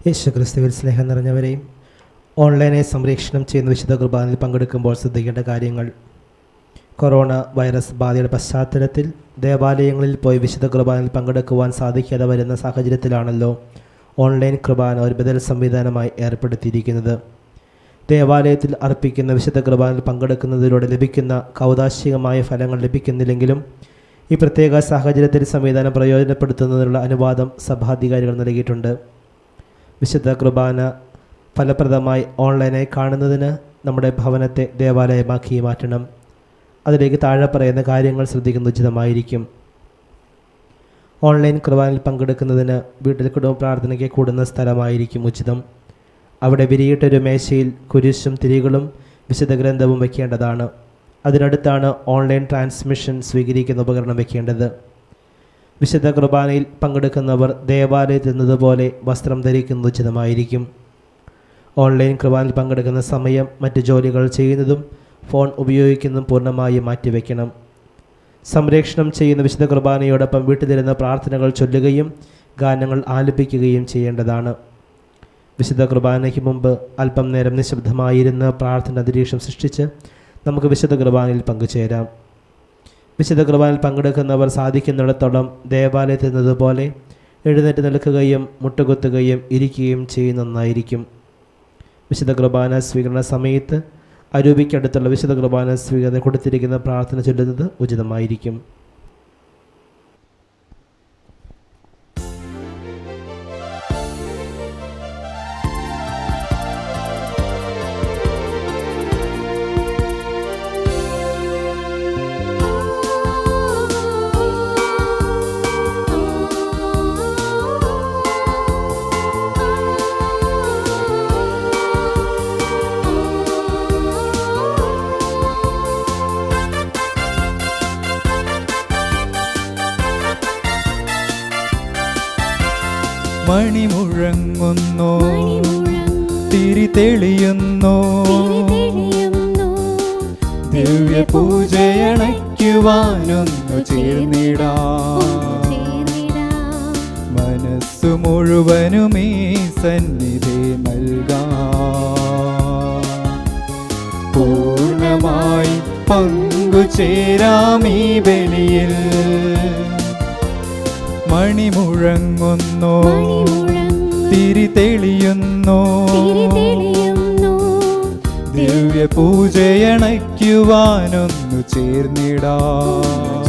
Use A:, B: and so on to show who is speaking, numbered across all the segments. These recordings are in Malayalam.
A: യേശുക്രിസ്തുവിൽ സ്നേഹം നിറഞ്ഞവരെയും ഓൺലൈനായി സംപ്രേഷണം ചെയ്യുന്ന വിശുദ്ധ കുർബാനയിൽ പങ്കെടുക്കുമ്പോൾ ശ്രദ്ധിക്കേണ്ട കാര്യങ്ങൾ. കൊറോണ വൈറസ് ബാധയുടെ പശ്ചാത്തലത്തിൽ ദേവാലയങ്ങളിൽ പോയി വിശുദ്ധ കുർബാനയിൽ പങ്കെടുക്കുവാൻ സാധിക്കാതെ വരുന്ന സാഹചര്യത്തിലാണല്ലോ ഓൺലൈൻ കുർബാന ഒരു ബദൽ സംവിധാനമായി ഏർപ്പെടുത്തിയിരിക്കുന്നത്. ദേവാലയത്തിൽ അർപ്പിക്കുന്ന വിശുദ്ധ കുർബാനയിൽ പങ്കെടുക്കുന്നതിലൂടെ ലഭിക്കുന്ന കൗതാശികമായ ഫലങ്ങൾ ലഭിക്കുന്നില്ലെങ്കിലും ഈ പ്രത്യേക സാഹചര്യത്തിൽ സംവിധാനം പ്രയോജനപ്പെടുത്തുന്നതിനുള്ള അനുവാദം സഭാധികാരികൾ നൽകിയിട്ടുണ്ട്. വിശുദ്ധ കുർബാന ഫലപ്രദമായി ഓൺലൈനായി കാണുന്നതിന് നമ്മുടെ ഭവനത്തെ ദേവാലയമാക്കി മാറ്റണം. അതിലേക്ക് താഴെ പറയുന്ന കാര്യങ്ങൾ ശ്രദ്ധിക്കുന്നത് ഉചിതമായിരിക്കും. ഓൺലൈൻ കുർബാനയിൽ പങ്കെടുക്കുന്നതിന് വീട്ടിൽ കുടുംബ പ്രാർത്ഥനയ്ക്ക് കൂടുന്ന സ്ഥലമായിരിക്കും ഉചിതം. അവിടെ വിരിയിട്ടൊരു മേശയിൽ കുരിശും തിരികളും വിശുദ്ധ ഗ്രന്ഥവും വയ്ക്കേണ്ടതാണ്. അതിനടുത്താണ് ഓൺലൈൻ ട്രാൻസ്മിഷൻ സ്വീകരിക്കുന്ന ഉപകരണം വയ്ക്കേണ്ടത്. വിശുദ്ധ കുർബാനയിൽ പങ്കെടുക്കുന്നവർ ദേവാലയത്തിൽ നിന്നതുപോലെ വസ്ത്രം ധരിക്കുന്നത് ഉചിതമായിരിക്കും. ഓൺലൈൻ കുർബാനയിൽ പങ്കെടുക്കുന്ന സമയം മറ്റ് ജോലികൾ ചെയ്യുന്നതും ഫോൺ ഉപയോഗിക്കുന്നതും പൂർണ്ണമായും മാറ്റിവെക്കണം. സംപ്രേഷണം ചെയ്യുന്ന വിശുദ്ധ കുർബാനയോടൊപ്പം വീട്ടിലിരുന്ന പ്രാർത്ഥനകൾ ചൊല്ലുകയും ഗാനങ്ങൾ ആലപിക്കുകയും ചെയ്യേണ്ടതാണ്. വിശുദ്ധ കുർബാനയ്ക്ക് മുമ്പ് അല്പം നേരം നിശബ്ദമായിരുന്ന് പ്രാർത്ഥന അന്തരീക്ഷം സൃഷ്ടിച്ച് നമുക്ക് വിശുദ്ധ കുർബാനയിൽ പങ്കുചേരാം. വിശുദ്ധ കുർബാനയിൽ പങ്കെടുക്കുന്നവർ സാധിക്കുന്നിടത്തോളം ദേവാലയത്തിൽ നിന്നതുപോലെ എഴുന്നേറ്റ് നിൽക്കുകയും മുട്ടുകുത്തുകയും ഇരിക്കുകയും ചെയ്യുന്നതായിരിക്കും. വിശുദ്ധ കുർബാന സ്വീകരണ സമയത്ത് അരൂപിക്കടുത്തുള്ള വിശുദ്ധ കുർബാന സ്വീകരണം കൊടുത്തിരിക്കുന്ന പ്രാർത്ഥന ചൊല്ലുന്നത് ഉചിതമായിരിക്കും.
B: മണി മുഴങ്ങുന്നു, തിരി തെളിയുന്നു, ദിവ്യ പൂജയണയ്ക്കുവാനൊന്നു ചേർന്നിടാം. മനസ്സു മുഴുവനും ഈ സന്നിധി നൽകാം. പൂർണ്ണമായി പങ്കുചേരാം ഈ ബലിയിൽ. മണി മുഴങ്ങുന്നു, തിരി തെളിയുന്നു, ദിവ്യ പൂജയണയ്ക്കുവാനൊന്നു ചേർന്നിടാം.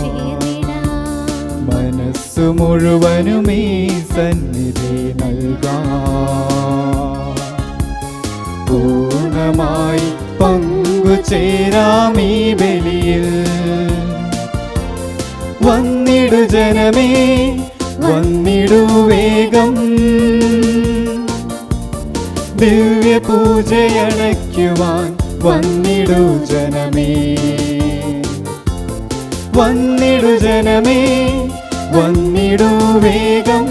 B: മനസ്സു മുഴുവനും ഈ സന്നിധി നൽകാം. പൂർണ്ണമായി പങ്കുചേരാം ഈ ബലിയിൽ. വന്നിടു ജനമേ, വന്നിടു വേഗം, ദിവ്യ പൂജയണയ്ക്കുവാൻ വന്നിടു ജനമേ. വന്നിടു ജനമേ, വന്നിടു വേഗം,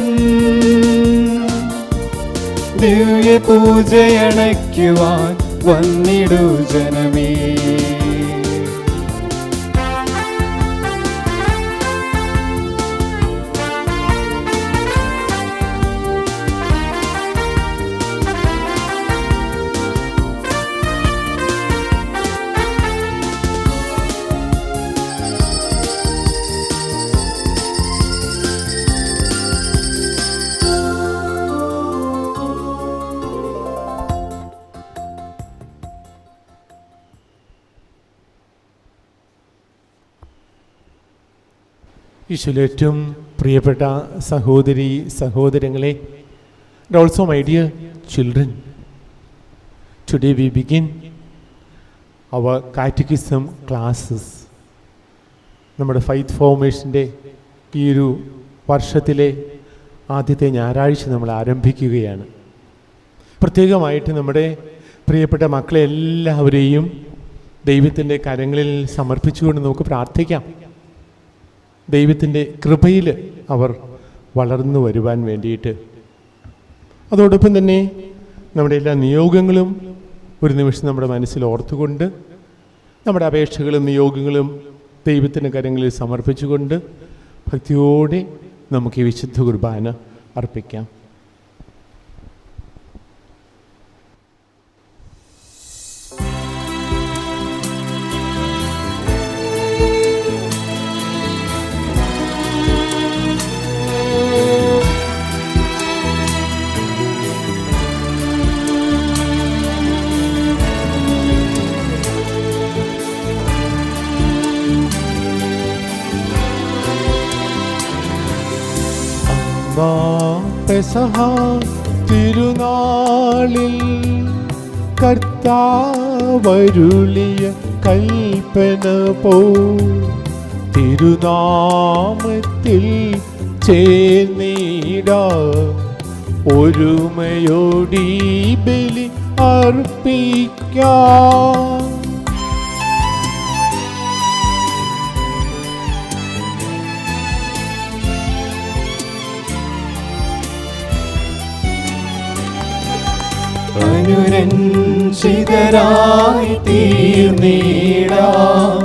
B: ദിവ്യ പൂജയണയ്ക്കുവാൻ വന്നിടു ജനമേ.
C: ഈശോയിൽ ഏറ്റവും പ്രിയപ്പെട്ട സഹോദരി സഹോദരങ്ങളെ, and also my dear children, today we begin our catechism classes. നമ്മുടെ ഫെയ്ത്ത് ഫോർമേഷൻ്റെ ഈ ഒരു വർഷത്തിലെ ആദ്യത്തെ ഞായറാഴ്ച നമ്മൾ ആരംഭിക്കുകയാണ്. പ്രത്യേകമായിട്ട് നമ്മുടെ പ്രിയപ്പെട്ട മക്കളെ എല്ലാവരെയും ദൈവത്തിൻ്റെ കരങ്ങളിൽ സമർപ്പിച്ചുകൊണ്ട് നമുക്ക് പ്രാർത്ഥിക്കാം. ദൈവത്തിൻ്റെ കൃപയിൽ അവർ വളർന്നു വരുവാൻ വേണ്ടിയിട്ട്. അതോടൊപ്പം തന്നെ നമ്മുടെ എല്ലാ നിയോഗങ്ങളും ഒരു നിമിഷം നമ്മുടെ മനസ്സിൽ ഓർത്തുകൊണ്ട് നമ്മുടെ അപേക്ഷകളും നിയോഗങ്ങളും ദൈവത്തിൻ്റെ കരങ്ങളിൽ സമർപ്പിച്ചുകൊണ്ട് ഭക്തിയോടെ നമുക്ക് ഈ വിശുദ്ധ കുർബാന അർപ്പിക്കാം. പെസഹ തിരുനാളിൽ കർത്താവരുളിയ കൽപ്പന പോ തിരുനാമത്തിൽ ചേർന്നിടാ ഒരുമയോടി ബലി അർപ്പിക്കാം.
B: അനുരഞ്ജിതരായി തീർന്നിടാം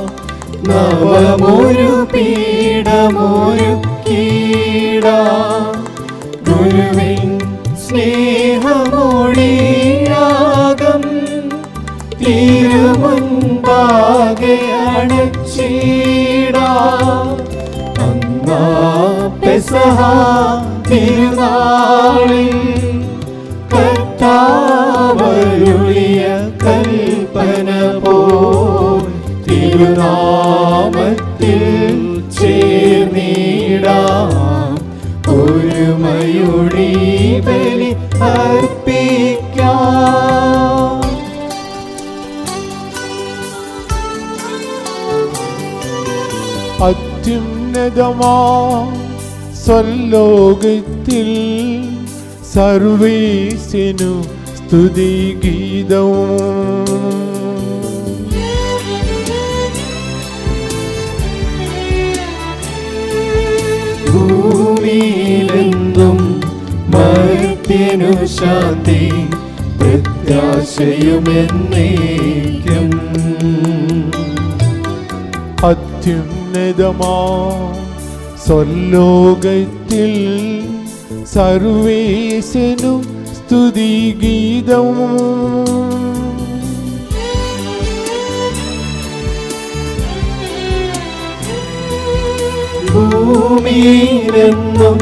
B: നവമൊരു പീഠമൊരുക്കിടാം ഗുരുവിൻ സ്നേഹമൊഴിയാകം തിരുമുൻപാകെ അണച്ചിടാം. അന്നാ പെസഹ തിരുനാളിൽ കർത്താവരുളിയ കൽപ്പന പോൽ തിരുനാമത്തിൽ ചേർന്നിടാം ഒരുമയോടി ബലി അർപ്പിക്കാം.
C: അത്യുന്നതമാ സ്വലോകത്തിൽ സർവീസിനു സ്തുതിഗീതവും
B: ഭൂമിയിലെന്നും മർത്യനു ശാന്തി പ്രത്യാശയുമെന്നേക്കും.
C: അത്യുന്നതമാ സ്വർലോകത്തിൽ സർവേശനു സ്തുതിഗീതവും
B: ഭൂമിയിലെന്നും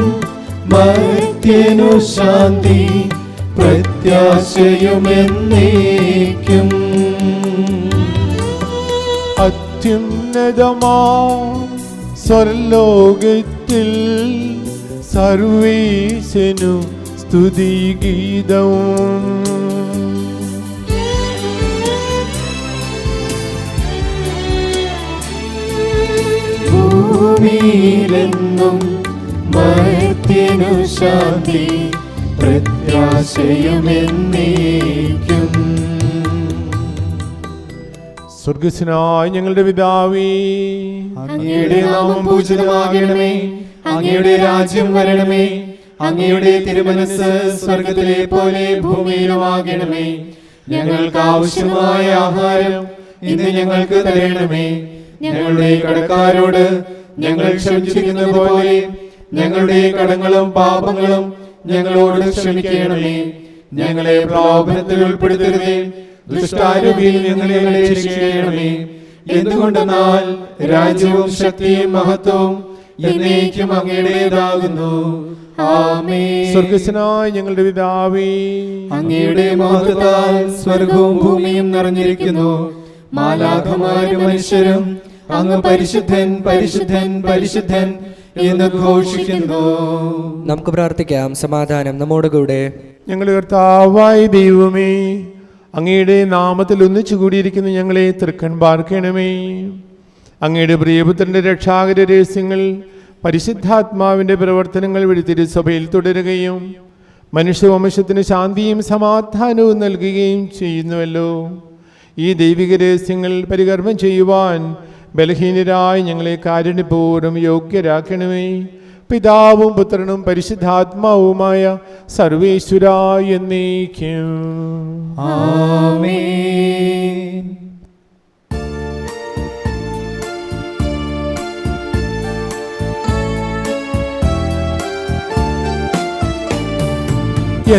B: മർത്യനു ശാന്തി പ്രത്യാശയുമെന്നേക്കും.
C: അത്യുന്നതമാ സ്വർലോകത്തിൽ സർവേശനു സ്തുതിഗീതവും
B: ഭൂമിയിലെന്നും മർത്യനു ശാന്തി പ്രത്യാശയുമെന്നേക്കും.
C: സ്വർഗ്ഗസ്ഥനായ ഞങ്ങളുടെ പിതാവേ,
B: അങ്ങയുടെ നാമം പൂജിതമാകണമേ, അങ്ങയുടെ രാജ്യം വരണമേ, അങ്ങയുടെ തിരുമനസ്സ് സ്വർഗത്തിലെ പോലെ ഭൂമിയിലുമാകണമേ. ഞങ്ങൾക്ക് ആവശ്യമായ ആഹാരം ഇന്ന് ഞങ്ങൾക്ക് തരണമേ. ഞങ്ങളുടെ കടക്കാരോട് ഞങ്ങൾ ക്ഷമിച്ചിരിക്കുന്നത് പോലെ ഞങ്ങളുടെ കടങ്ങളും പാപങ്ങളും ഞങ്ങളോട് ക്ഷമിക്കണമേ. ഞങ്ങളെ പ്രലോഭനത്തിൽ ഉൾപ്പെടുത്തരുതേ, ദുഷ്ടാരൂപിയിൽ ഞങ്ങളെ രക്ഷിക്കണമേ. എന്തുകൊണ്ടെന്നാൽ രാജ്യവും ശക്തിയും മഹത്വവും എന്നേക്കും അങ്ങയുടേതാകുന്നു. ആമേൻ.
C: സ്വർഗ്ഗസ്ഥനായ ഞങ്ങളുടെ പിതാവേ,
B: അങ്ങയുടെ മഹത്വത്താൽ സ്വർഗവും ഭൂമിയും നിറഞ്ഞിരിക്കുന്നു. മാലാഖമാരും മനുഷ്യരും അങ്ങ് പരിശുദ്ധൻ പരിശുദ്ധൻ പരിശുദ്ധൻ എന്ന് ഘോഷിക്കുന്നു.
D: നമുക്ക് പ്രാർത്ഥിക്കാം. സമാധാനം നമ്മോടുകൂടെ.
C: ഞങ്ങളുടെ കർത്താവായ ദൈവമേ, അങ്ങയുടെ നാമത്തിൽ ഒന്നിച്ചു കൂടിയിരിക്കുന്ന ഞങ്ങളെ തൃക്കൺ പാർക്കണമേ. അങ്ങയുടെ പ്രിയപുത്രന്റെ രക്ഷാകര രഹസ്യങ്ങൾ പരിശുദ്ധാത്മാവിന്റെ പ്രവർത്തനങ്ങൾ വഴി തിരുസഭയിൽ തുടരുകയും മനുഷ്യവംശത്തിന് ശാന്തിയും സമാധാനവും നൽകുകയും ചെയ്യുന്നുവല്ലോ. ഈ ദൈവിക രഹസ്യങ്ങൾ പരികർമ്മം ചെയ്യുവാൻ ബലഹീനരായി ഞങ്ങളെ കാരുണ്യപൂർവ്വം യോഗ്യരാക്കണമേ. പിതാവും പുത്രനും പരിശുദ്ധാത്മാവുമായ സർവേശ്വരാ എന്നേക്കും.
B: ആമേൻ.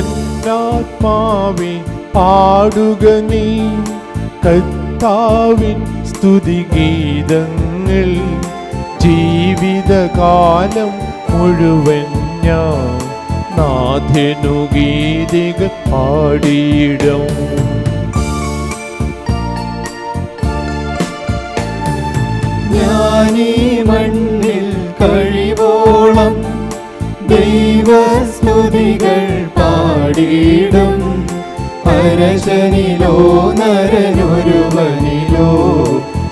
C: എന്നാത്മാവേ പാടുക നീ കർത്താവിൻ സ്തുതിഗീതങ്ങൾ. ജീവിതകാലം മുഴുവൻ ഞാൻ നാഥനു ഗീതികൾ പാടിയിടും.
B: ഞാനീ മണ്ണിൽ കഴിവോളം ദൈവ നരജനിലോ നരനൊരുവനിലോ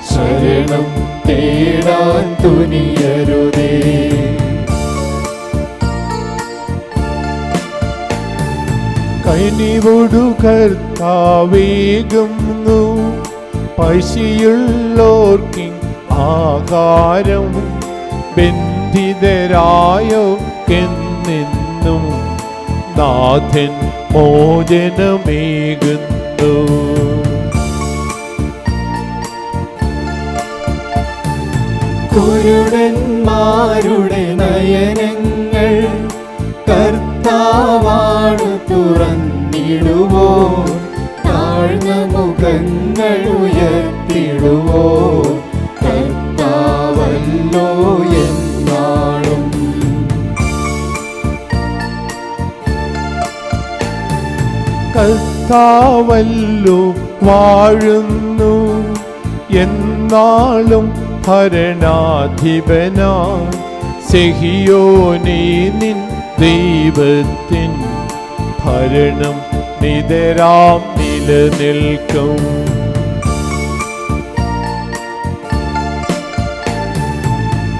B: ശരണം തേടാൻ തുനിയരുതേ.
C: കനിവൊടു കർത്താവേകുന്നു പശിയുള്ളോർക്കി ആഹാരം ബന്ധിതരായൊക്കെന്നും നാഥൻ മോചനമേകുന്നു.
B: കുരുടന്മാരുടെ നയനങ്ങൾ കർത്താവാണു തുറന്നിടുവോ, താഴ്ന്ന മുഖങ്ങൾ ഉയർത്തിടുവോ, കർത്താവല്ലോ എന്നാളും.
C: കർത്താവല്ലോ വാഴുന്നു എന്നാളും ഭരണാധിപനാ സെഹിയോനേ നിൻ ദൈവത്തിൻ ഭരണം നിതരാം നിലനിൽക്കും.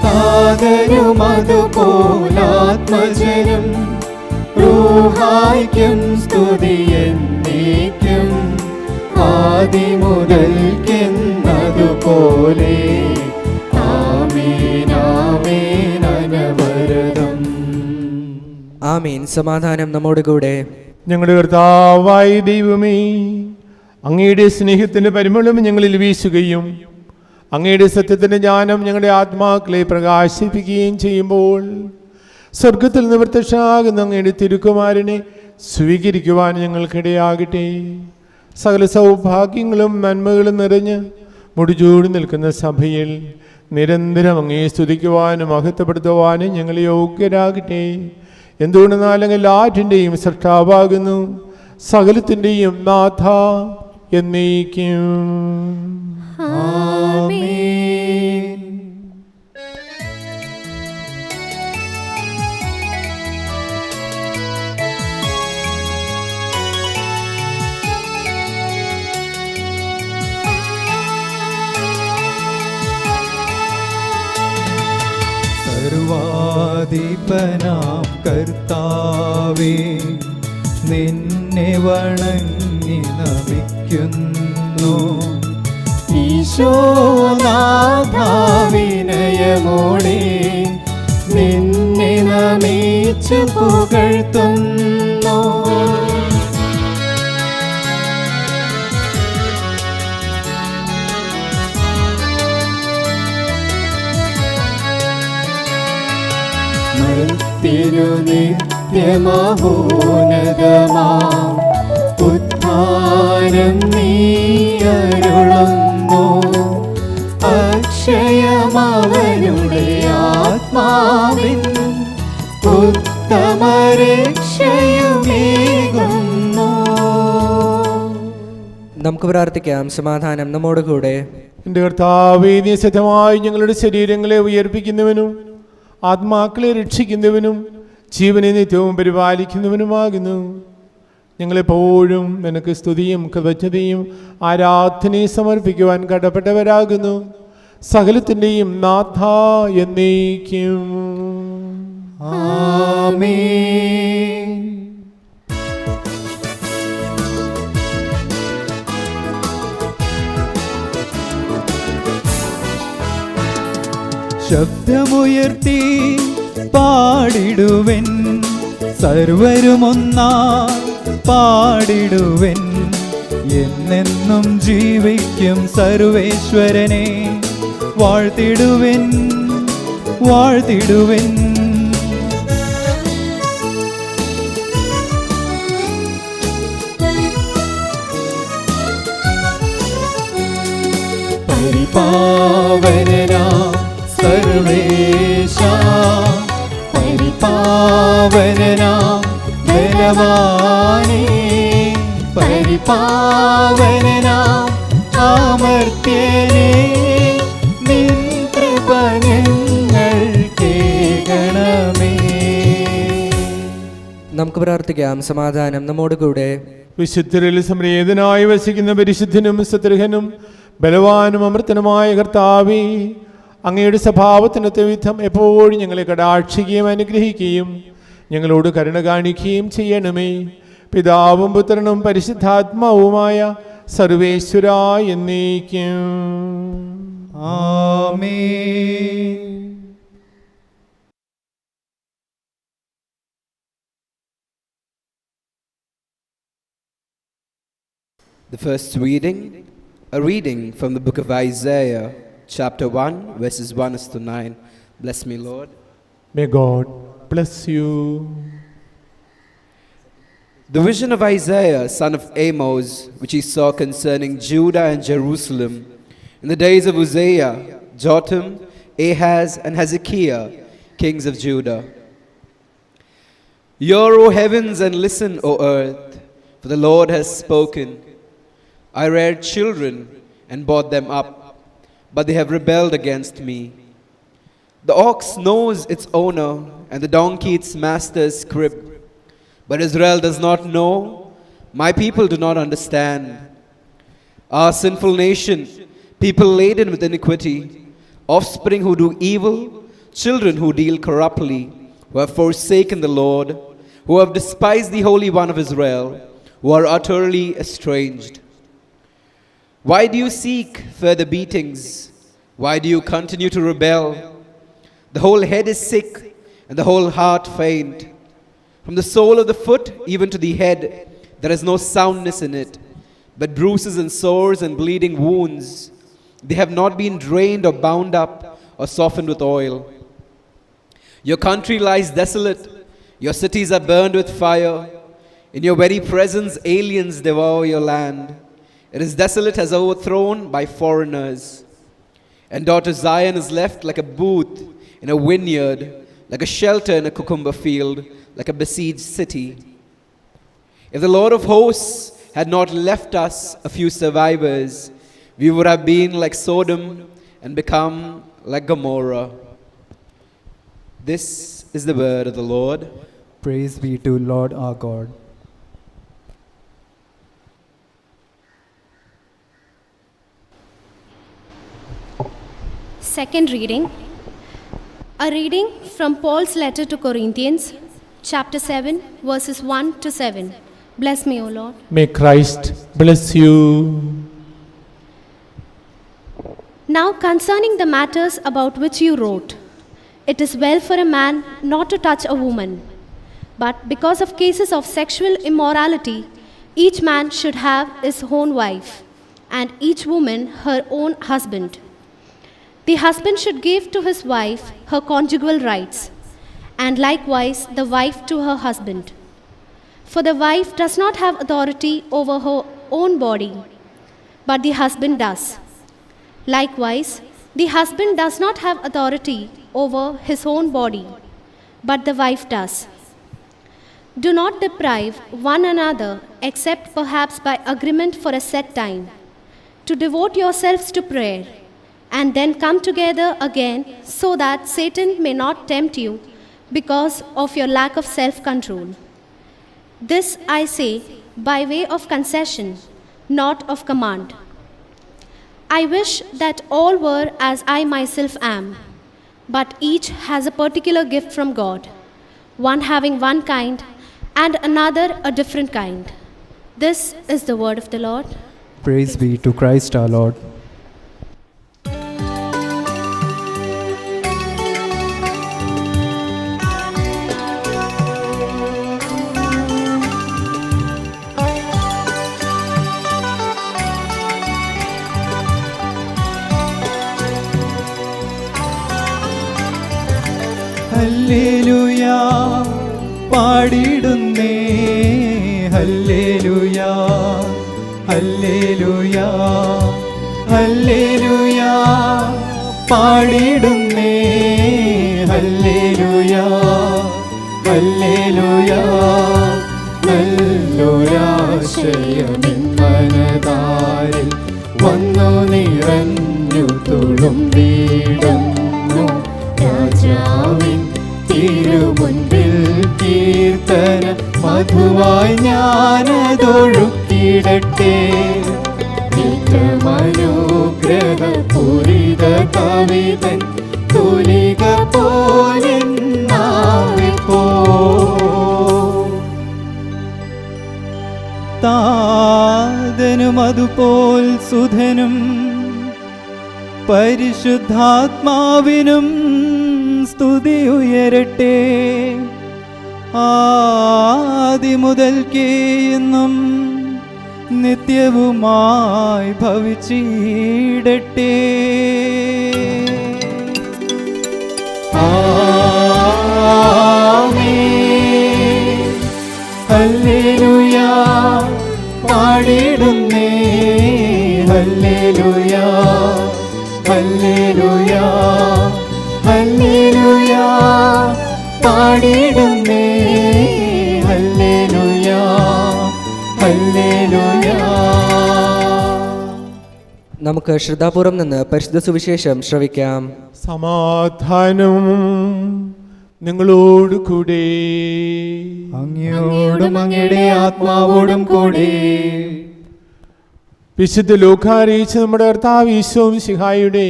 B: താതനുമതുപോലാത്മജനം റൂഹായ്ക്കും സ്തുതിയെന്നേക്കും ആദിമുതൽക്കെന്നതുപോലെ ആമേൻ ആമേൻ അനവരതം.
D: ആമീൻ. സമാധാനം നമ്മോട് കൂടെ.
C: ഞങ്ങളുടെ കർത്താവായ ദൈവമേ, അങ്ങയുടെ സ്നേഹത്തിൻ്റെ പരിമളം ഞങ്ങളിൽ വീശുകയും അങ്ങയുടെ സത്യത്തിൻ്റെ ജ്ഞാനം ഞങ്ങളുടെ ആത്മാക്കളെ പ്രകാശിപ്പിക്കുകയും ചെയ്യുമ്പോൾ സ്വർഗത്തിൽ നിന്ന് പ്രത്യക്ഷമാകുന്ന അങ്ങയുടെ തിരുക്കുമാരനെ സ്വീകരിക്കുവാൻ ഞങ്ങൾക്കിടയാകട്ടെ. സകല സൗഭാഗ്യങ്ങളും നന്മകളും നിറഞ്ഞ് മുടിചൂടി നിൽക്കുന്ന സഭയിൽ നിരന്തരം അങ്ങയെ സ്തുതിക്കുവാനും മഹത്വപ്പെടുത്തുവാനും ഞങ്ങൾ യോഗ്യരാകട്ടെ. എന്തുകൊണ്ടെന്നാൽ അങ്ങ് എല്ലാറ്റിൻ്റെയും സൃഷ്ടാവാകുന്നു, സകലത്തിൻ്റെയും നാഥ എന്നേക്കും.
B: ആമേൻ. സർവാധിപനാം കർത്താവേ, നിന്നെ വണങ്ങി നമിക്കുന്നു. ഈശോനാഥാവിനയമോടെ നിന്നെ നമിച്ചു പുകഴ്ത്തുന്നു. തിരുനിത്യമഹോന്നതമാം ഉദ്ധാനം നീയരുളുന്നു. അക്ഷയമവനുടെ ആത്മാവിൻ ഉത്തമരക്ഷയുമേകുന്നു.
D: നമുക്ക് പ്രാർത്ഥിക്കാം. സമാധാനം നമ്മോട് കൂടെ.
C: എൻ്റെ കർത്താവേ, നീ സത്യമായി ഞങ്ങളുടെ ശരീരങ്ങളെ ഉയർപ്പിക്കുന്നവനും ആത്മാക്കളെ രക്ഷിക്കുന്നവനും ജീവനെ നിത്യവും പരിപാലിക്കുന്നവനുമാകുന്നു. ഞങ്ങളെപ്പോഴും നിനക്ക് സ്തുതിയും കൃതജ്ഞതയും ആരാധനയും സമർപ്പിക്കുവാൻ കടപ്പെട്ടവരാകുന്നു. സകലത്തിൻ്റെയും നാഥ എന്നേക്കും.
B: ആമേൻ. ശബ്ദമുയർത്തി പാടിടുവൻ, സർവരുമൊന്നാ പാടിടുവൻ. എന്നെന്നും ജീവിക്കും സർവേശ്വരനെ വാഴ്ത്തിടുവൻ, വാഴ്ത്തിടുവൻ. പരിപാവനനാം സർവേശ, പരിപാവനനാം ബലവാനേ, പരിപാവനനാം അമർത്യനേ, നിൻ കൃപ ഞങ്ങൾക്കേകണമേ.
D: നമുക്ക് പ്രാർത്ഥിക്കാം. സമാധാനം നമ്മോടുകൂടെ.
C: വിശുദ്ധരിൽ സംപ്രീതനായി വസിക്കുന്ന പരിശുദ്ധനും സത്രിഹനും ബലവാനും അമൃതനുമായ കർത്താവേ, അങ്ങയുടെ സ്വഭാവത്തിനൊത്ത വിധം എപ്പോഴും ഞങ്ങളെ കടാക്ഷിക്കുകയും അനുഗ്രഹിക്കുകയും ഞങ്ങളോട് കരുണ കാണിക്കുകയും ചെയ്യണമേ. പിതാവും പുത്രനും പരിശുദ്ധാത്മാവുമായ സർവേശ്വരായ എന്നേക്കും.
B: ആമേൻ.
E: The first reading, a reading from the book of Isaiah, chapter 1, verses 1 to 9. Bless me, Lord.
C: May God bless you.
E: The vision of Isaiah, son of Amos, which he saw concerning Judah and Jerusalem in the days of Uzziah, Jotham, Ahaz, and Hezekiah, kings of Judah. Hear, O heavens, and listen, O earth, for the Lord has spoken. I reared children and brought them up, but they have rebelled against me. The ox knows its owner, and the donkey its master's crib. But Israel does not know, my people do not understand. Our sinful nation, people laden with iniquity, offspring who do evil, children who deal corruptly, who have forsaken the Lord, who have despised the Holy One of Israel, who are utterly estranged. Why do you seek further beatings? Why do you continue to rebel? The whole head is sick, and the whole heart faint. From the sole of the foot even to the head, there is no soundness in it, but bruises and sores and bleeding wounds. They have not been drained or bound up or softened with oil. Your country lies desolate. Your cities are burned with fire. In your very presence, aliens devour your land. It is desolate as overthrown by foreigners. And daughter Zion is left like a booth in a vineyard, like a shelter in a cucumber field, like a besieged city. If the Lord of hosts had not left us a few survivors, we would have been like Sodom and become like Gomorrah. This is the word of the Lord.
B: Praise be to Lord our God.
F: Second reading, a reading from Paul's letter to Corinthians, chapter 7, verses 1 to 7. Bless me, O Lord.
C: May Christ bless you.
F: Now concerning the matters about which you wrote, it is well for a man not to touch a woman, but because of cases of sexual immorality, each man should have his own wife, and each woman her own husband. The husband should give to his wife her conjugal rights, and likewise the wife to her husband. For the wife does not have authority over her own body, but the husband does. Likewise, the husband does not have authority over his own body, but the wife does. Do not deprive one another, except perhaps by agreement for a set time, to devote yourselves to prayer, and then come together again, so that Satan may not tempt you because of your lack of self-control. This I say by way of concession, not of command. I wish that all were as I myself am, but each has a particular gift from God, one having one kind and another a different kind. This is the word of the Lord.
B: Praise be to Christ our Lord. ഹല്ലേലൂയാ പാടിടുന്നേ, ഹല്ലേലൂയാ ഹല്ലേലൂയാ ഹല്ലേലൂയാ പാടിടുന്നേ, ഹല്ലേലൂയാ ഹല്ലേലൂയാ. നല്ലൊരാശയമെൻ മനതാരിൽ വന്നു നിറഞ്ഞു തുളുമ്പിടുന്നു, രാജാവിൻ തിരുമുൻപിൽ കീർത്തന നിത്യതയ്ക്കായി ഞാനതൊഴുക്കിടട്ടെ. നിത്യമനുഗ്രഹപൂരിത കവിതൻ തുലിക പോലെന്നാവിപ്പോ. താതനും അതുപോൽ സുധനും പരിശുദ്ധാത്മാവിനും സ്തുതി ഉയരട്ടെ. ആദിമുതൽക്കേ എന്നും നിത്യവുമായി ഭവിച്ചിടട്ടെ. ആമേൻ. ഹല്ലേലൂയ പാടിടുന്നേ. ഹല്ലേലൂയ ഹല്ലേലൂയ ഹല്ലേലൂയ പാടിടുന്നേ. ഹല്ലേലൂയ ഹല്ലേലൂയ.
D: നമുക്ക് ശ്രദ്ധാപൂർവം നിന്ന് പരിശുദ്ധ സുവിശേഷം ശ്രവിക്കാം.
C: സമാധാനം നിങ്ങളോട് കൂടെ.
B: അങ്ങയോടും അങ്ങയുടെ ആത്മാവോടും കൂടെ.
C: വിശുദ്ധ ലൂക്കാ അറിയിച്ച നമ്മുടെ കർത്താവ് ഈശോ മിശിഹായുടെ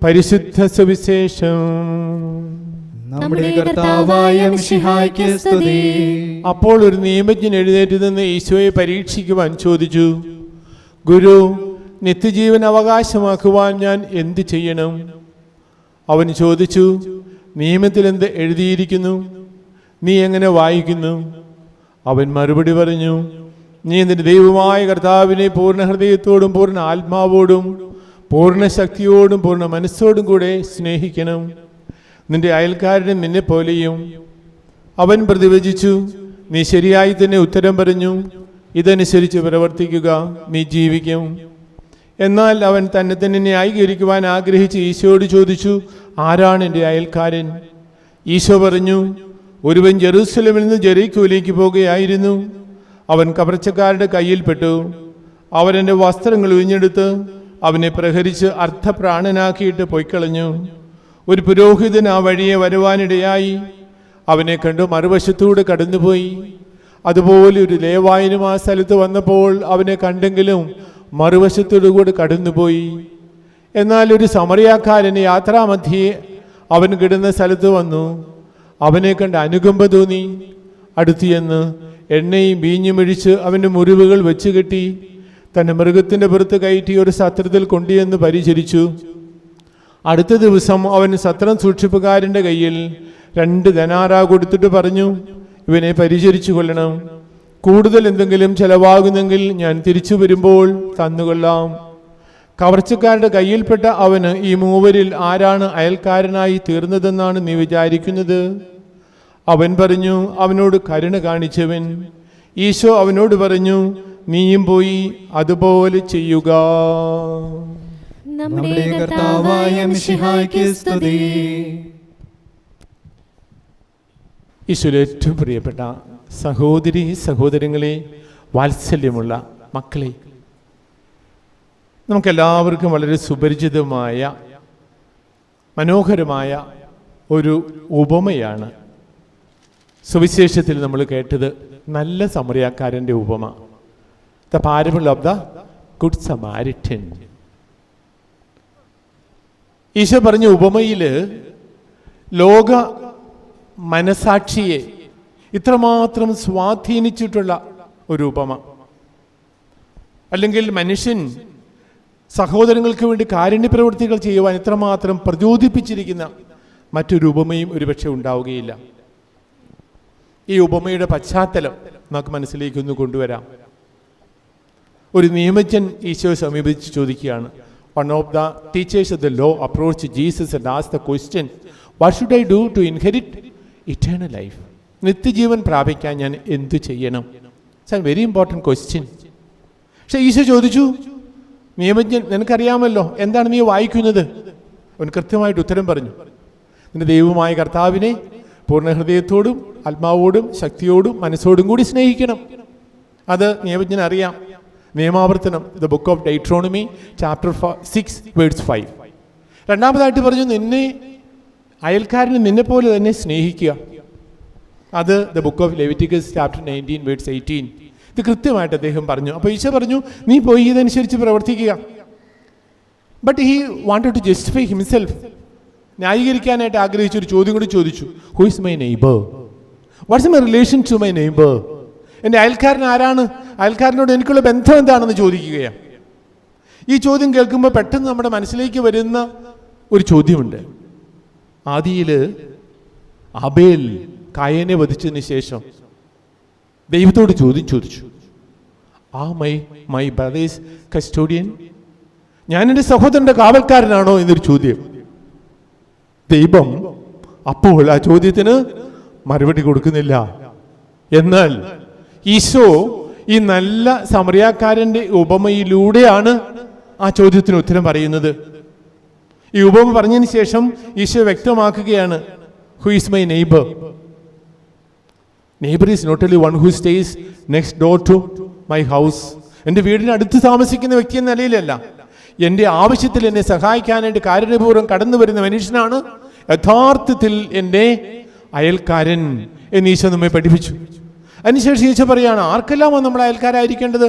C: പരിശുദ്ധ സുവിശേഷം.
B: നമ്മുടെ കർത്താവായ മിശിഹായ്ക്ക് സ്തുതി.
C: അപ്പോൾ ഒരു നിയമജ്ഞൻ എഴുന്നേറ്റ് നിന്ന് ഈശോയെ പരീക്ഷിക്കുവാൻ ചോദിച്ചു, ഗുരു, നിത്യജീവൻ അവകാശമാക്കുവാൻ ഞാൻ എന്ത് ചെയ്യണം? അവൻ ചോദിച്ചു, നിയമത്തിൽ എന്ത് എഴുതിയിരിക്കുന്നു? നീ എങ്ങനെ വായിക്കുന്നു? അവൻ മറുപടി പറഞ്ഞു, നീ നിന്റെ ദൈവമായ കർത്താവിനെ പൂർണ്ണ ഹൃദയത്തോടും പൂർണ്ണ ആത്മാവോടും പൂർണ്ണ ശക്തിയോടും പൂർണ്ണ മനസ്സോടും കൂടെ സ്നേഹിക്കണം, നിന്റെ അയൽക്കാരനെ നിന്നെ പോലെയും. അവൻ പ്രതിവചിച്ചു, നീ ശരിയായി തന്നെ ഉത്തരം പറഞ്ഞു, ഇതനുസരിച്ച് പ്രവർത്തിക്കുക, നീ ജീവിക്കും. എന്നാൽ അവൻ തന്നെ തന്നെ ന്യായീകരിക്കുവാൻ ആഗ്രഹിച്ച് ഈശോയോട് ചോദിച്ചു, ആരാണ് എൻ്റെ അയൽക്കാരൻ? ഈശോ പറഞ്ഞു, ഒരുവൻ ജെറൂസലേമിൽ നിന്ന് ജെറീക്കോയിലേക്ക് പോകുകയായിരുന്നു. അവൻ കവർച്ചക്കാരുടെ കയ്യിൽപ്പെട്ടു. അവരെൻ്റെ വസ്ത്രങ്ങൾ ഉഴിഞ്ഞെടുത്ത് അവനെ പ്രഹരിച്ച് അർത്ഥപ്രാണനാക്കിയിട്ട് പൊയ്ക്കളഞ്ഞു. ഒരു പുരോഹിതൻ ആ വഴിയെ വരുവാനിടയായി. അവനെ കണ്ടു മറുവശത്തൂടെ കടന്നുപോയി. അതുപോലെ ഒരു ലേവായനും ആ സ്ഥലത്ത് വന്നപ്പോൾ അവനെ കണ്ടെങ്കിലും മറുവശത്തോടുകൂടെ കടന്നുപോയി. എന്നാൽ ഒരു സമറിയാക്കാരൻ യാത്രാമധ്യേ അവൻ കിടന്ന സ്ഥലത്ത് വന്നു. അവനെ കണ്ട് അനുകമ്പ തോന്നി. അടുത്തു ചെന്ന് എണ്ണയും വീഞ്ഞും ഒഴിച്ച് അവൻ്റെ മുറിവുകൾ വെച്ച് കെട്ടി തൻ്റെ മൃഗത്തിൻ്റെ പുറത്ത് കയറ്റി ഒരു സത്രത്തിൽ കൊണ്ടുചെന്ന് പരിചരിച്ചു. അടുത്ത ദിവസം അവൻ സത്രം സൂക്ഷിപ്പുകാരൻ്റെ കയ്യിൽ 2 ധനാറ കൊടുത്തിട്ട് പറഞ്ഞു, ഇവനെ പരിചരിച്ചു കൊള്ളണം. കൂടുതൽ എന്തെങ്കിലും ചെലവാകുന്നെങ്കിൽ ഞാൻ തിരിച്ചു വരുമ്പോൾ തന്നുകൊള്ളാം. കവർച്ചക്കാരുടെ കയ്യിൽപ്പെട്ട അവന് ഈ മൂവരിൽ ആരാണ് അയൽക്കാരനായി തീർന്നതെന്നാണ് നീ വിചാരിക്കുന്നത്? അവൻ പറഞ്ഞു, അവനോട് കരുണ കാണിച്ചവൻ. ഈശോ അവനോട് പറഞ്ഞു, നീയും പോയി അതുപോലെ ചെയ്യുക.
B: നമ്മുടെ കർത്താവായ മിശിഹായ്ക്ക് സ്തുതി.
C: ഈശോയുടെ ഏറ്റവും പ്രിയപ്പെട്ട സഹോദരി സഹോദരങ്ങളെ, വാത്സല്യമുള്ള മക്കളെ, നമുക്കെല്ലാവർക്കും വളരെ സുപരിചിതമായ മനോഹരമായ ഒരു ഉപമയാണ് സുവിശേഷത്തിൽ നമ്മൾ കേട്ടത്. നല്ല സമറിയാക്കാരൻ്റെ ഉപമ, the parable of the good Samaritan. Eesho പറഞ്ഞ ഉപമയിൽ ലോക മനസാക്ഷിയെ ഇത്രമാത്രം സ്വാധീനിച്ചിട്ടുള്ള ഒരു ഉപമ, അല്ലെങ്കിൽ മനുഷ്യൻ സഹോദരങ്ങൾക്ക് വേണ്ടി കാരുണ്യ പ്രവൃത്തികൾ ചെയ്യുവാൻ ഇത്രമാത്രം പ്രചോദിപ്പിച്ചിരിക്കുന്ന മറ്റൊരു ഉപമയും ഒരുപക്ഷെ ഉണ്ടാവുകയില്ല. ഈ ഉപമയുടെ പശ്ചാത്തലം നമുക്ക് മനസ്സിലേക്കൊന്ന് കൊണ്ടുവരാം. ഒരു നിയമജ്ഞൻ ഈശോയെ സമീപിച്ച് ചോദിക്കുകയാണ്. One of the teachers of the law approached Jesus and asked the question, what should I do to inherit eternal life? നിത്യജീവൻ പ്രാപിക്കാൻ ഞാൻ എന്തു ചെയ്യണം? It's A very important question. പക്ഷെ ഈശോ ചോദിച്ചു, നിയമജ്ഞൻ, നിനക്കറിയാമല്ലോ എന്താണ് നീ വായിക്കുന്നത്? അവൻ കൃത്യമായിട്ട് ഉത്തരം പറഞ്ഞു, നിന്റെ ദൈവമായ കർത്താവിനെ പൂർണ്ണ ഹൃദയത്തോടും ആത്മാവോടും ശക്തിയോടും മനസ്സോടും കൂടി സ്നേഹിക്കണം. അത് നിയമജ്ഞൻ അറിയാം. നിയമാവർത്തനം, the book of Deuteronomy chapter 6 verse 5. രണ്ടാമതായിട്ട് പറഞ്ഞു, നിന്നെ അയൽക്കാരനെ നിന്നെ പോലെ തന്നെ സ്നേഹിക്കുക. അത് the book of Leviticus chapter 19 verse 18. ഇത് കൃത്യമായിട്ട് അദ്ദേഹം പറഞ്ഞു. അപ്പോൾ ഈശോ പറഞ്ഞു, നീ പോയി ഇതനുസരിച്ച് പ്രവർത്തിക്കുക. But he wanted to justify himself. ന്യായീകരിക്കാനായിട്ട് ആഗ്രഹിച്ചൊരു ചോദ്യം കൂടി ചോദിച്ചു. Who is my neighbour? What's my relation to my neighbour? എൻ്റെ അയൽക്കാരൻ ആരാണ്? അയൽക്കാരനോട് എനിക്കുള്ള ബന്ധം എന്താണെന്ന് ചോദിക്കുകയാണ്. ഈ ചോദ്യം കേൾക്കുമ്പോൾ പെട്ടെന്ന് നമ്മുടെ മനസ്സിലേക്ക് വരുന്ന ഒരു ചോദ്യമുണ്ട്. ആദിയിൽ ആബേൽ കായനെ വധിച്ചതിന് ശേഷം ദൈവത്തോട് ചോദ്യം ചോദിച്ചു, ആ മൈ ബ്രദേഴ്സ് കസ്റ്റോഡിയൻ? ഞാൻ എൻ്റെ സഹോദരൻ്റെ കാവൽക്കാരനാണോ എന്നൊരു ചോദ്യം. ദൈവം അപ്പോൾ ആ ചോദ്യത്തിന് മറുപടി കൊടുക്കുന്നില്ല. എന്നാൽ ഈശോ ഈ നല്ല സമറിയാക്കാരൻ്റെ ഉപമയിലൂടെയാണ് ആ ചോദ്യത്തിന് ഉത്തരം പറയുന്നത്. ഈ ഉപമ പറഞ്ഞതിന് ശേഷം ഈശോ വ്യക്തമാക്കുകയാണ്, who is my neighbour? Neighbour is not only one who stays next door to my house. എൻ്റെ വീടിന് അടുത്ത് താമസിക്കുന്ന വ്യക്തി എന്ന നിലയിലല്ല, എൻ്റെ ആവശ്യത്തിൽ എന്നെ സഹായിക്കാനായിട്ട് കാരുണ്യപൂർവ്വം കടന്നു വരുന്ന മനുഷ്യനാണ് യഥാർത്ഥത്തിൽ എൻ്റെ അയൽക്കാരൻ എന്ന് ഈശോ നമ്മെ പഠിപ്പിച്ചു. അതിനുശേഷം ഈശോ പറയാണ്, ആർക്കെല്ലാമാണ് നമ്മുടെ അയൽക്കാരായിരിക്കേണ്ടത്?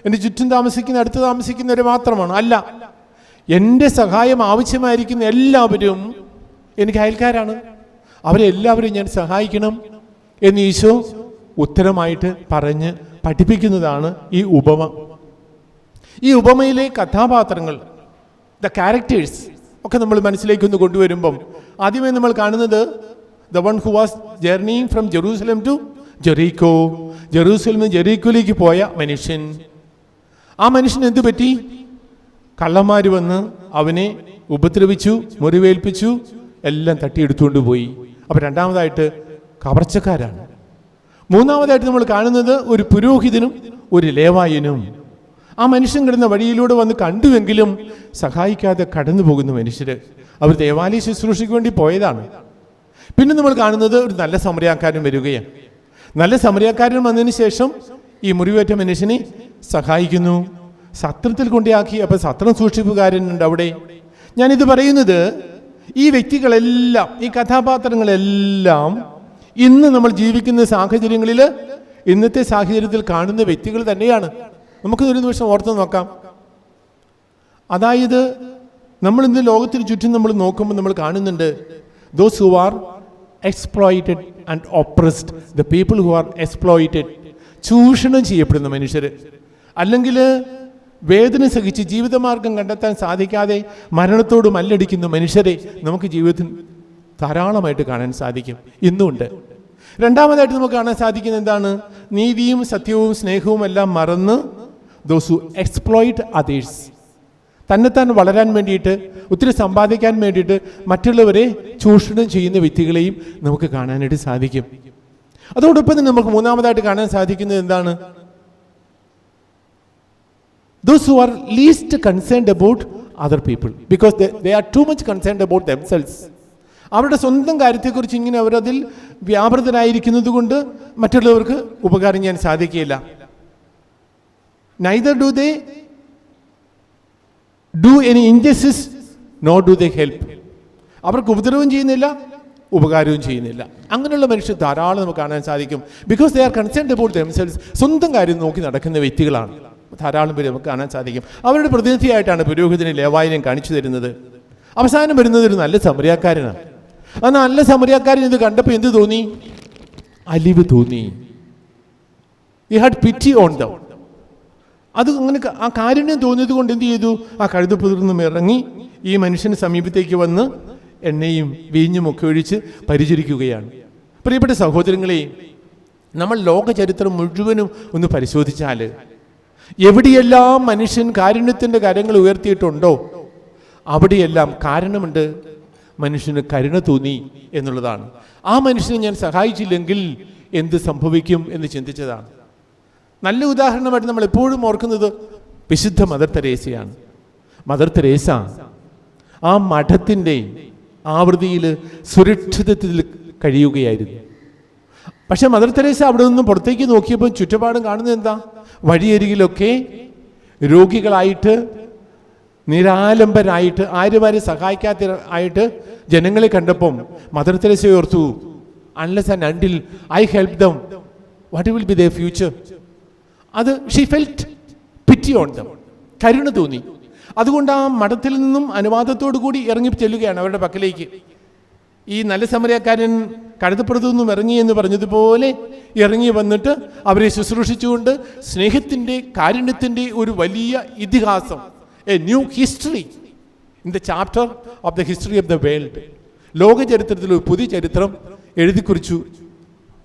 C: എൻ്റെ ചുറ്റും താമസിക്കുന്ന, അടുത്ത് താമസിക്കുന്നവർ മാത്രമാണ്? അല്ല, എൻ്റെ സഹായം ആവശ്യമായിരിക്കുന്ന എല്ലാവരും എനിക്ക് അയൽക്കാരാണ്. അവരെല്ലാവരും ഞാൻ സഹായിക്കണം എന്ന് ഈശോ ഉത്തരമായിട്ട് പറഞ്ഞ് പഠിപ്പിക്കുന്നതാണ് ഈ ഉപമ. ഈ ഉപമയിലെ കഥാപാത്രങ്ങൾ, ദ ക്യാരക്ടേഴ്സ് ഒക്കെ നമ്മൾ മനസ്സിലേക്കൊന്ന് കൊണ്ടുവരുമ്പം ആദ്യമേ നമ്മൾ കാണുന്നത് the one who was journeying from Jerusalem to Jericho. Jerusalem ജെറീക്കോയിലേക്ക് പോയ മനുഷ്യൻ. ആ മനുഷ്യന് എന്ത് പറ്റി? കള്ളന്മാർ വന്ന് അവനെ ഉപദ്രവിച്ചു, മുറിവേൽപ്പിച്ചു, എല്ലാം തട്ടിയെടുത്തുകൊണ്ട് പോയി. അപ്പോൾ രണ്ടാമതായിട്ട് കവർച്ചക്കാരാണ്. മൂന്നാമതായിട്ട് നമ്മൾ കാണുന്നത് ഒരു പുരോഹിതനും ഒരു ലേവായനും. ആ മനുഷ്യൻ കിടന്ന വഴിയിലൂടെ വന്ന് കണ്ടുവെങ്കിലും സഹായിക്കാതെ കടന്നു പോകുന്ന മനുഷ്യർ. അവർ ദേവാലയ ശുശ്രൂഷയ്ക്ക് വേണ്ടി പോയതാണ്. പിന്നെ നമ്മൾ കാണുന്നത് ഒരു നല്ല സമറിയാക്കാരൻ വരികയാണ്. നല്ല സമറിയാക്കാരൻ വന്നതിന് ശേഷം ഈ മുറിവേറ്റ മനുഷ്യനെ സഹായിക്കുന്നു, സത്രത്തിൽ കൊണ്ടാക്കി. അപ്പം സത്രം സൂക്ഷിപ്പുകാരനുണ്ട് അവിടെ. ഞാനിത് പറയുന്നത് ഈ വ്യക്തികളെല്ലാം, ഈ കഥാപാത്രങ്ങളെല്ലാം ഇന്ന് നമ്മൾ ജീവിക്കുന്ന സാഹചര്യങ്ങളിൽ, ഇന്നത്തെ സാഹചര്യത്തിൽ കാണുന്ന വ്യക്തികൾ തന്നെയാണ്. നമുക്ക് ഒരു നിമിഷം ഓർത്ത് നോക്കാം. അതായത് നമ്മൾ ഇന്ന് ലോകത്തിന് ചുറ്റും നമ്മൾ നോക്കുമ്പോൾ നമ്മൾ കാണുന്നുണ്ട്, those who are exploited and oppressed, the people who are exploited, ചൂഷണം ചെയ്യപ്പെടുന്ന മനുഷ്യർ, അല്ലെങ്കിൽ വേദന സഹിച്ച് ജീവിതമാർഗം കണ്ടെത്താൻ സാധിക്കാതെ മരണത്തോട് മല്ലടിക്കുന്ന മനുഷ്യരെ നമുക്ക് ജീവിതത്തിൽ ധാരാളമായിട്ട് കാണാൻ സാധിക്കും, ഇന്നുണ്ട്. രണ്ടാമതായിട്ട് നമുക്ക് കാണാൻ സാധിക്കുന്നത് എന്താണ്? നീതിയും സത്യവും സ്നേഹവും എല്ലാം മറന്ന് those who exploit others, തന്നെത്താൻ വളരാൻ വേണ്ടിയിട്ട്, ഒത്തിരി സമ്പാദിക്കാൻ വേണ്ടിയിട്ട് മറ്റുള്ളവരെ ചൂഷണം ചെയ്യുന്ന വ്യക്തികളെയും നമുക്ക് കാണാനായിട്ട് സാധിക്കും. അതോടൊപ്പം തന്നെ നമുക്ക് മൂന്നാമതായിട്ട് കാണാൻ സാധിക്കുന്നത് എന്താണ്? Those who are least concerned about other people because they are too much concerned about themselves. അവരുടെ സ്വന്തം കാര്യത്തെക്കുറിച്ച് ഇങ്ങനെ അവരതിൽ വ്യാപൃതരായിരിക്കുന്നത് കൊണ്ട് മറ്റുള്ളവർക്ക് ഉപകാരം ചെയ്യാൻ സാധിക്കുകയില്ല. Neither do they do any injustice nor do they help. അവർക്ക് ഉപദ്രവം ചെയ്യുന്നില്ല, ഉപകാരവും ചെയ്യുന്നില്ല. അങ്ങനെയുള്ള മനുഷ്യർ ധാരാളം നമുക്ക് കാണാൻ സാധിക്കും. Because they are concerned about themselves. സ്വന്തം കാര്യം നോക്കി നടക്കുന്ന വ്യക്തികളാണ് ധാരാളം പേര് നമുക്ക് കാണാൻ സാധിക്കും. അവരുടെ പ്രതിനിധിയായിട്ടാണ് പുരോഹിതനെ ലേവായനെ കാണിച്ചു തരുന്നത്. അവസാനം വരുന്നത് ഒരു നല്ല സമറിയാക്കാരനാണ്. ആ നല്ല സമറിയാക്കാരൻ ഇത് കണ്ടപ്പോൾ എന്ത് തോന്നി? അലിവ് തോന്നി. He had പിറ്റി on them. അത് അങ്ങനെ ആ കാരുണ്യം തോന്നിയത് കൊണ്ട് എന്ത് ചെയ്തു? ആ കഴുതപ്പുറത്തു നിന്നും ഇറങ്ങി ഈ മനുഷ്യന് സമീപത്തേക്ക് വന്ന് എണ്ണയും വീഞ്ഞും ഒക്കെ ഒഴിച്ച് പരിചരിക്കുകയാണ്. പ്രിയപ്പെട്ട സഹോദരങ്ങളെ, നമ്മൾ ലോക ചരിത്രം മുഴുവനും ഒന്ന് പരിശോധിച്ചാൽ എവിടെയെല്ലാം മനുഷ്യൻ കാരുണ്യത്തിൻ്റെ കരങ്ങൾ ഉയർത്തിയിട്ടുണ്ടോ അവിടെയെല്ലാം കാരണമുണ്ട്. മനുഷ്യന് കരുണ തോന്നി എന്നുള്ളതാണ്. ആ മനുഷ്യനെ ഞാൻ സഹായിച്ചില്ലെങ്കിൽ എന്ത് സംഭവിക്കും എന്ന് ചിന്തിച്ചതാണ്. നല്ല ഉദാഹരണമായിട്ട് നമ്മൾ എപ്പോഴും ഓർക്കുന്നത് വിശുദ്ധ മദർ തെരേസയാണ്. മദർ തെരേസ ആ മഠത്തിൻ്റെ ആവൃത്തിയിൽ സുരക്ഷിതത്വത്തിൽ കഴിയുകയായിരുന്നു. പക്ഷെ മദർ തെരേസ അവിടെ നിന്നും പുറത്തേക്ക് നോക്കിയപ്പോൾ ചുറ്റുപാടും കാണുന്നത് എന്താ? വഴിയരികിലൊക്കെ രോഗികളായിട്ട്, നിരാലംബരായിട്ട്, ആരും സഹായിക്കാത്ത ആയിട്ട് ജനങ്ങളെ കണ്ടപ്പം മദർ തെരേസ ഓർത്തു, unless and until I help them, what will be their future? അത് she felt pity on them. കരുണ തോന്നി. അതുകൊണ്ട് ആ മഠത്തിൽ നിന്നും അനുവാദത്തോടു കൂടി ഇറങ്ങി ചെല്ലുകയാണ് അവരുടെ പക്കലേക്ക്. ഈ നല്ല സമരക്കാരൻ കഴുതപ്പുറത്തു നിന്നും ഇറങ്ങി എന്ന് പറഞ്ഞതുപോലെ ഇറങ്ങി വന്നിട്ട് അവരെ ശുശ്രൂഷിച്ചുകൊണ്ട് സ്നേഹത്തിൻ്റെ കാരുണ്യത്തിൻ്റെ ഒരു വലിയ ഇതിഹാസം, A new history in the chapter of the history of the world. ലോക ചരിത്രത്തിൽ ഒരു പുതിയ ചരിത്രം എഴുതിക്കുറിച്ചു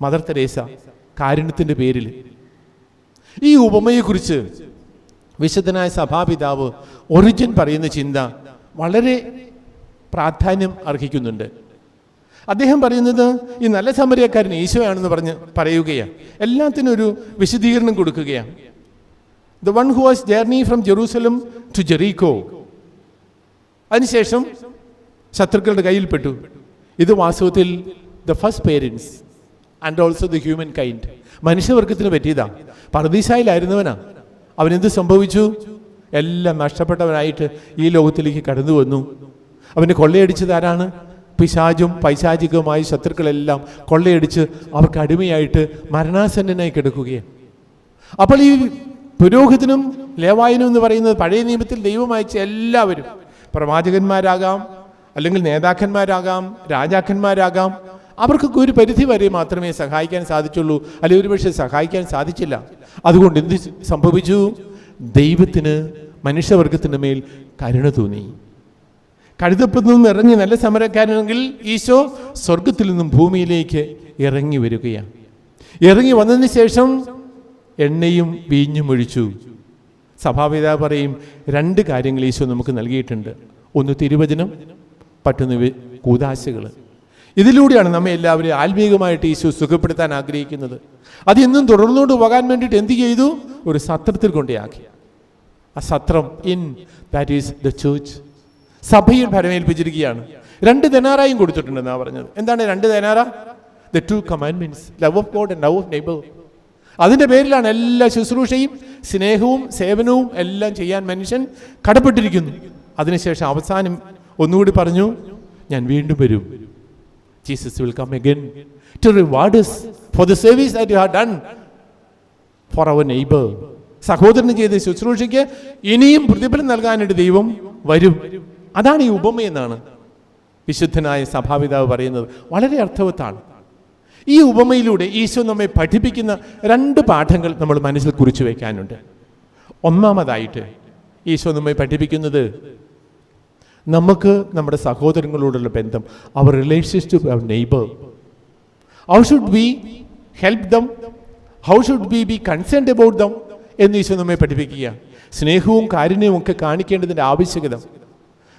C: മദർ തെരേസ കാരുണ്യത്തിൻ്റെ പേരിൽ. ഈ ഉപമയെക്കുറിച്ച് വിശുദ്ധനായ സഭാപിതാവ് ഒറിജിൻ പറയുന്ന ചിന്ത വളരെ പ്രാധാന്യം അർഹിക്കുന്നുണ്ട്. അദ്ദേഹം പറയുന്നത് ഈ നല്ല സമരക്കാരൻ ഈശോയാണെന്ന് പറയുകയാണ്. എല്ലാത്തിനും ഒരു വിശദീകരണം കൊടുക്കുകയാണ്. The one who was journey from Jerusalem to Jericho. അതിനുശേഷം ശത്രുക്കളുടെ കയ്യിൽപ്പെട്ടു. ഇത് വാസ്തവത്തിൽ the first parents and also the human kind, മനുഷ്യവർഗത്തിന് പറ്റിയതാണ്. പർദീസായിലായിരുന്നവനാ. അവനെന്ത് സംഭവിച്ചു? എല്ലാം നഷ്ടപ്പെട്ടവനായിട്ട് ഈ ലോകത്തിലേക്ക് കടന്നു വന്നു. അവനെ കൊള്ളയടിച്ചത് ആരാണ്? പിശാചും പൈശാചികവുമായ ശത്രുക്കളെല്ലാം കൊള്ളയടിച്ച് അവർക്ക് അടിമയായിട്ട് മരണാസന്നനായി കിടക്കുകയാണ്. അപ്പോൾ ഈ പുരോഹിതനും ലേവായനും എന്ന് പറയുന്നത് പഴയ നിയമത്തിൽ ദൈവം അയച്ച എല്ലാവരും പ്രവാചകന്മാരാകാം, അല്ലെങ്കിൽ നേതാക്കന്മാരാകാം, രാജാക്കന്മാരാകാം. അവർക്കൊക്കെ ഒരു പരിധി വരെ മാത്രമേ സഹായിക്കാൻ സാധിച്ചുള്ളൂ, അല്ലെങ്കിൽ ഒരുപക്ഷെ സഹായിക്കാൻ സാധിച്ചില്ല. അതുകൊണ്ട് എന്ത് സംഭവിച്ചു? ദൈവത്തിന് മനുഷ്യവർഗത്തിൻ്റെ മേൽ കരുണ തോന്നി. കഴുതപ്പുറത്തു നിന്നും ഇറങ്ങി നല്ല സമരക്കാരനെങ്കിൽ ഈശോ സ്വർഗത്തിൽ നിന്നും ഭൂമിയിലേക്ക് ഇറങ്ങി വരികയാണ്. ഇറങ്ങി വന്നതിന് ശേഷം എണ്ണയും വീഞ്ഞും ഒഴിച്ചു. സഭാപിതാവ് പറയും, രണ്ട് കാര്യങ്ങൾ ഈശോ നമുക്ക് നൽകിയിട്ടുണ്ട്. ഒന്ന് തിരുവചനം, മറ്റൊന്ന് കൂദാശകൾ. ഇതിലൂടെയാണ് നമ്മെ എല്ലാവരെയും ആത്മീയമായിട്ട് ഈശോ സുഖപ്പെടുത്താൻ ആഗ്രഹിക്കുന്നത്. അത് ഇന്നും തുടർന്നുകൊണ്ട് പോകാൻ വേണ്ടിയിട്ട് എന്ത് ചെയ്തു? ഒരു സത്രത്തിൽ കൊണ്ടേയാക്കി. ആ സത്രം in that is the church, സഭയിൽ ഭരമേൽപ്പിച്ചിരിക്കുകയാണ്. 2 ദനാറായും കൊടുത്തിട്ടുണ്ടെന്നാണ് പറഞ്ഞത്. എന്താണ് 2 ദനാറ? The 2 commandments, love of God and love of neighbour. അതിൻ്റെ പേരിലാണ് എല്ലാ ശുശ്രൂഷയും സ്നേഹവും സേവനവും എല്ലാം ചെയ്യാൻ മനുഷ്യൻ കടപ്പെട്ടിരിക്കുന്നു. അതിനുശേഷം അവസാനം ഒന്നുകൂടി പറഞ്ഞു, ഞാൻ വീണ്ടും വരും. Jesus will come again to reward us for the service that you have done for our neighbor. സഹോദരന് ചെയ്ത ശുശ്രൂഷയ്ക്ക് ഇനിയും പ്രതിഫലം നൽകാനായിട്ട് ദൈവം വരും. അതാണ് ഈ ഉപമയെന്നാണ് വിശുദ്ധനായ സഭാപിതാവ് പറയുന്നത്. വളരെ അർത്ഥവത്താണ്. ഈ ഉപമയിലൂടെ ഈശോ നമ്മെ പഠിപ്പിക്കുന്ന 2 പാഠങ്ങൾ നമ്മൾ മനസ്സിൽ കുറിച്ചു വയ്ക്കാനുണ്ട്. ഒന്നാമതായിട്ട് ഈശോ നമ്മെ പഠിപ്പിക്കുന്നത് നമുക്ക് നമ്മുടെ സഹോദരങ്ങളോടുള്ള ബന്ധം, our relationship to our neighbour. How should we help them, how should we be concerned about them എന്ന് ഈശോ നമ്മെ പഠിപ്പിക്കുക. സ്നേഹവും കാരുണ്യവും ഒക്കെ കാണിക്കേണ്ടതിൻ്റെ ആവശ്യകത.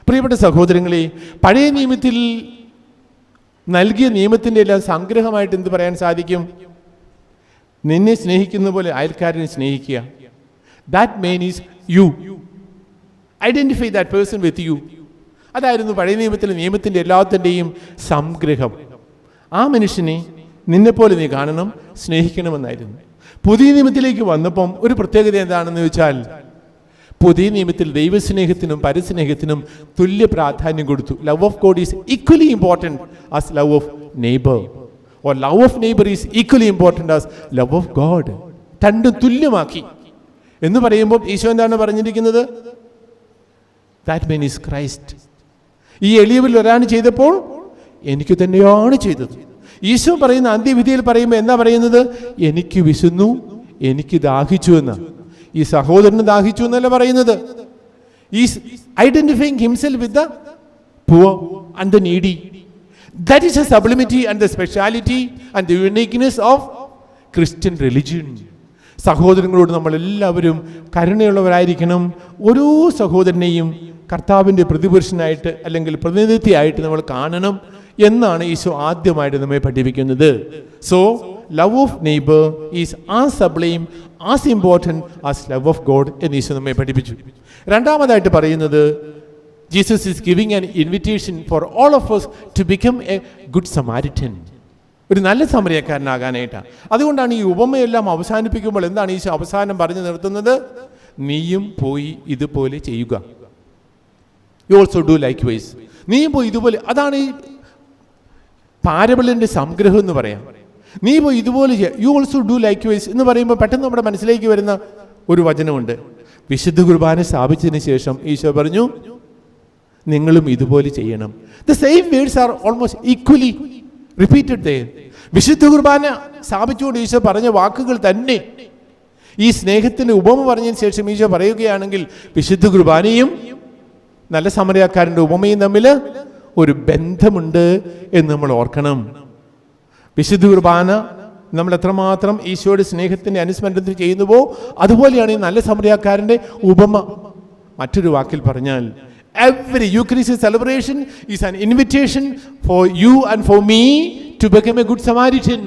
C: പ്രിയപ്പെട്ട സഹോദരങ്ങളെ, പഴയ നിയമത്തിൽ നൽകിയ നിയമത്തിൻ്റെ എല്ലാം സംഗ്രഹമായിട്ട് എന്ത് പറയാൻ സാധിക്കും? നിന്നെ സ്നേഹിക്കുന്ന പോലെ അയൽക്കാരനെ സ്നേഹിക്കുക. That man is you. Identify that person with you. അതായിരുന്നു പഴയ നിയമത്തിലെ നിയമത്തിൻ്റെ എല്ലാത്തിൻ്റെയും സംഗ്രഹം. ആ മനുഷ്യനെ നിന്നെപ്പോലെ നീ കാണണം, സ്നേഹിക്കണമെന്നായിരുന്നു. പുതിയ നിയമത്തിലേക്ക് വന്നപ്പം ഒരു പ്രത്യേകത എന്താണെന്ന് വെച്ചാൽ, പുതിയ നിയമത്തിൽ ദൈവസ്നേഹത്തിനും പരസ്നേഹത്തിനും തുല്യ പ്രാധാന്യം കൊടുത്തു. Love of God is equally important as love of neighbour, or love of neighbour is equally important as love of God. രണ്ടും തുല്യമാക്കി എന്ന് പറയുമ്പോൾ ഈശോ എന്താണ് പറഞ്ഞിരിക്കുന്നത്? That mean is Christ. ഈ എളിയവരിൽ ഒരാൾ ചെയ്തപ്പോൾ എനിക്ക് തന്നെയാണ് ചെയ്തത്. ഈശോ പറയുന്ന അന്ത്യവിധിയിൽ പറയുമ്പോൾ എന്താ പറയുന്നത്? എനിക്ക് വിശന്നു, എനിക്ക് ദാഹിച്ചു എന്ന്. ഈ സഹോദരന് ദാഹിച്ചു എന്നല്ല പറയുന്നത്. Is identifying himself with the poor and the needy. That is A sublimity and the speciality and the uniqueness of Christian religion. സഹോദരങ്ങളോട് നമ്മളെല്ലാവരും കരുണയുള്ളവരായിരിക്കണം. ഓരോ സഹോദരനെയും കർത്താവിൻ്റെ പ്രതിപുരുഷനായിട്ട് അല്ലെങ്കിൽ പ്രതിനിധിയായിട്ട് നമ്മൾ കാണണം എന്നാണ് ഈശോ ആദ്യമായിട്ട് നമ്മെ പഠിപ്പിക്കുന്നത്. So love of neighbour is as sublime, as important as love of God എന്ന് ഈശോ നമ്മെ പഠിപ്പിച്ചു. രണ്ടാമതായിട്ട് പറയുന്നത്, Jesus is giving an invitation for all of us to become a good Samaritan, ഒരു നല്ല സമരക്കാരനാകാനായിട്ടാണ്. അതുകൊണ്ടാണ് ഈ ഉപമയെല്ലാം അവസാനിപ്പിക്കുമ്പോൾ എന്താണ് ഈശോ അവസാനം പറഞ്ഞു നിർത്തുന്നത്? നീയും പോയി ഇതുപോലെ ചെയ്യുക. You also do likewise. നീയും പോയി ഇതുപോലെ. അതാണ് ഈ പാരബിളിൻ്റെ സംഗ്രഹം എന്ന് പറയാം. നീ പോയി ഇതുപോലെ you also do likewise എന്ന് പറയുമ്പോൾ പെട്ടെന്ന് നമ്മുടെ മനസ്സിലേക്ക് വരുന്ന ഒരു വചനമുണ്ട്. വിശുദ്ധ കുർബാന സ്ഥാപിച്ചതിന് ശേഷം ഈശോ പറഞ്ഞു, നിങ്ങളും ഇതുപോലെ ചെയ്യണം. The same words are almost equally repeated there. വിശുദ്ധ കുർബാന സ്ഥാപിച്ചുകൊണ്ട് ഈശോ പറഞ്ഞ വാക്കുകൾ തന്നെ ഈ സ്നേഹത്തിൻ്റെ ഉപമ പറഞ്ഞതിന് ശേഷം ഈശോ പറയുകയാണെങ്കിൽ വിശുദ്ധ കുർബാനയും നല്ല സമരക്കാരൻ്റെ ഉപമയും തമ്മിൽ ഒരു ബന്ധമുണ്ട് എന്ന് നമ്മൾ ഓർക്കണം. വിശുദ്ധ കുർബാന നമ്മൾ എത്രമാത്രം ഈശോയുടെ സ്നേഹത്തിൻ്റെ അനുസ്മരണത്തിൽ ചെയ്യുന്നുവോ അതുപോലെയാണ് ഈ നല്ല സമരക്കാരൻ്റെ ഉപമ. മറ്റൊരു വാക്കിൽ പറഞ്ഞാൽ every Eucharistic celebration is an invitation for you and for me to become a good Samaritan.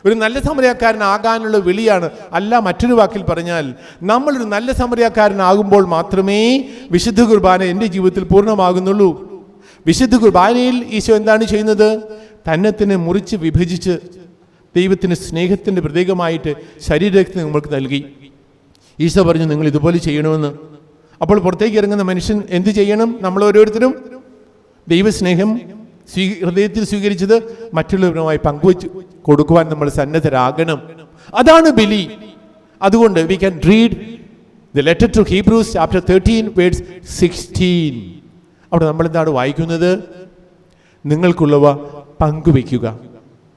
C: ഒരു നല്ല സമരക്കാരനാകാനുള്ള വിളിയാണ്. അല്ല, മറ്റൊരു വാക്കിൽ പറഞ്ഞാൽ നമ്മളൊരു നല്ല സമരക്കാരനാകുമ്പോൾ മാത്രമേ വിശുദ്ധ കുർബാന എൻ്റെ ജീവിതത്തിൽ പൂർണ്ണമാകുന്നുള്ളൂ. വിശുദ്ധ കുർബാനയിൽ ഈശോ എന്താണ് ചെയ്യുന്നത്? തന്നെ മുറിച്ച് വിഭജിച്ച് ദൈവത്തിന് സ്നേഹത്തിൻ്റെ പ്രതീകമായിട്ട് ശരീരത്തെ നമ്മൾക്ക് നൽകി. ഈശോ പറഞ്ഞു, നിങ്ങൾ ഇതുപോലെ ചെയ്യണമെന്ന്. അപ്പോൾ പുറത്തേക്ക് ഇറങ്ങുന്ന മനുഷ്യൻ എന്ത് ചെയ്യണം? നമ്മൾ ഓരോരുത്തരും ദൈവസ്നേഹം ഹൃദയത്തിൽ സ്വീകരിച്ചത് മറ്റുള്ളവരുമായി പങ്കുവച്ച് കൊടുക്കുവാൻ നമ്മൾ സന്നദ്ധരാകണം. അതാണ് ബലി. അതുകൊണ്ട് we can read the letter to Hebrews chapter 13 verse 16. അവിടെ നമ്മൾ എന്താണ് വായിക്കുന്നത്? നിങ്ങൾക്കുള്ളവ പങ്കുവയ്ക്കുക,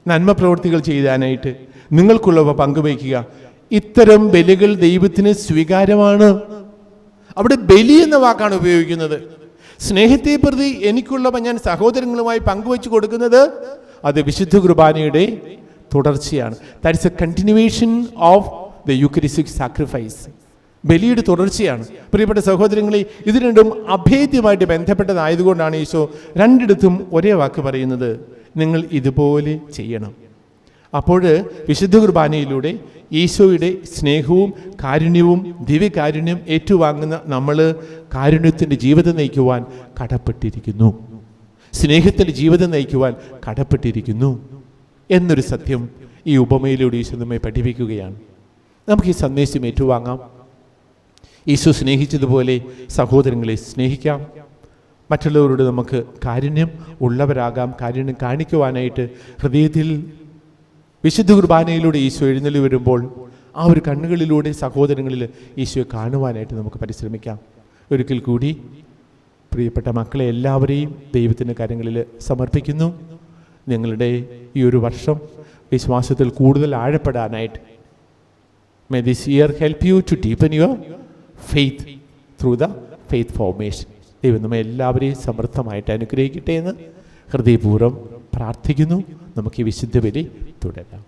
C: നന്മ പ്രവൃത്തികൾ ചെയ്യാനായിട്ട് നിങ്ങൾക്കുള്ളവ പങ്കുവയ്ക്കുക. ഇത്തരം ബലികൾ ദൈവത്തിന് സ്വീകാര്യമാണ്. അവിടെ ബലി എന്ന വാക്കാണ് ഉപയോഗിക്കുന്നത്. സ്നേഹത്തെ പ്രതി എനിക്കുള്ളവ ഞാൻ സഹോദരങ്ങളുമായി പങ്കുവെച്ച് കൊടുക്കുന്നത് അത് വിശുദ്ധ കുർബാനയുടെ തുടർച്ചയാണ്. That is a continuation of the Eucharistic sacrifice. ബലിയുടെ തുടർച്ചയാണ്. പ്രിയപ്പെട്ട സഹോദരങ്ങളെ, ഇത് രണ്ടും അഭേദ്യമായിട്ട് ബന്ധപ്പെട്ടതായതുകൊണ്ടാണ് ഈശോ രണ്ടിടത്തും ഒരേ വാക്ക് പറയുന്നത്, നിങ്ങൾ ഇതുപോലെ ചെയ്യണം. അപ്പോൾ വിശുദ്ധ കുർബാനയിലൂടെ ഈശോയുടെ സ്നേഹവും കാരുണ്യവും ദിവ്യകാരുണ്യം ഏറ്റുവാങ്ങുന്ന നമ്മൾ കാരുണ്യത്തിൻ്റെ ജീവിതം നയിക്കുവാൻ കടപ്പെട്ടിരിക്കുന്നു, സ്നേഹത്തിൻ്റെ ജീവിതം നയിക്കുവാൻ കടപ്പെട്ടിരിക്കുന്നു എന്നൊരു സത്യം ഈ ഉപമയിലൂടെ ഈശോ നമ്മെ പഠിപ്പിക്കുകയാണ്. നമുക്ക് ഈ സന്ദേശം ഏറ്റുവാങ്ങാം. ഈശോ സ്നേഹിച്ചതുപോലെ സഹോദരങ്ങളെ സ്നേഹിക്കാം. മറ്റുള്ളവരോട് നമുക്ക് കാരുണ്യം ഉള്ളവരാകാം. കാരുണ്യം കാണിക്കുവാനായിട്ട് ഹൃദയത്തിൽ വിശുദ്ധ കുർബാനയിലൂടെ ഈശോ എഴുന്നള്ളി വരുമ്പോൾ ആ ഒരു കണ്ണുകളിലൂടെ സഹോദരങ്ങളിൽ ഈശോയെ കാണുവാനായിട്ട് നമുക്ക് പരിശ്രമിക്കാം. ഒരിക്കൽ കൂടി പ്രിയപ്പെട്ട മക്കളെ എല്ലാവരെയും ദൈവത്തിൻ്റെ കരങ്ങളിൽ സമർപ്പിക്കുന്നു. നിങ്ങളുടെ ഈ ഒരു വർഷം വിശ്വാസത്തിൽ കൂടുതൽ ആഴപ്പെടാനായിട്ട് may this year help you to deepen your faith through the faith formation. ദൈവം നമ്മെ എല്ലാവരെയും സമൃദ്ധമായിട്ട് അനുഗ്രഹിക്കട്ടെ എന്ന് ഹൃദയപൂർവ്വം പ്രാർത്ഥിക്കുന്നു. നമുക്ക് ഈ വിശുദ്ധ ബലി തുടരാം.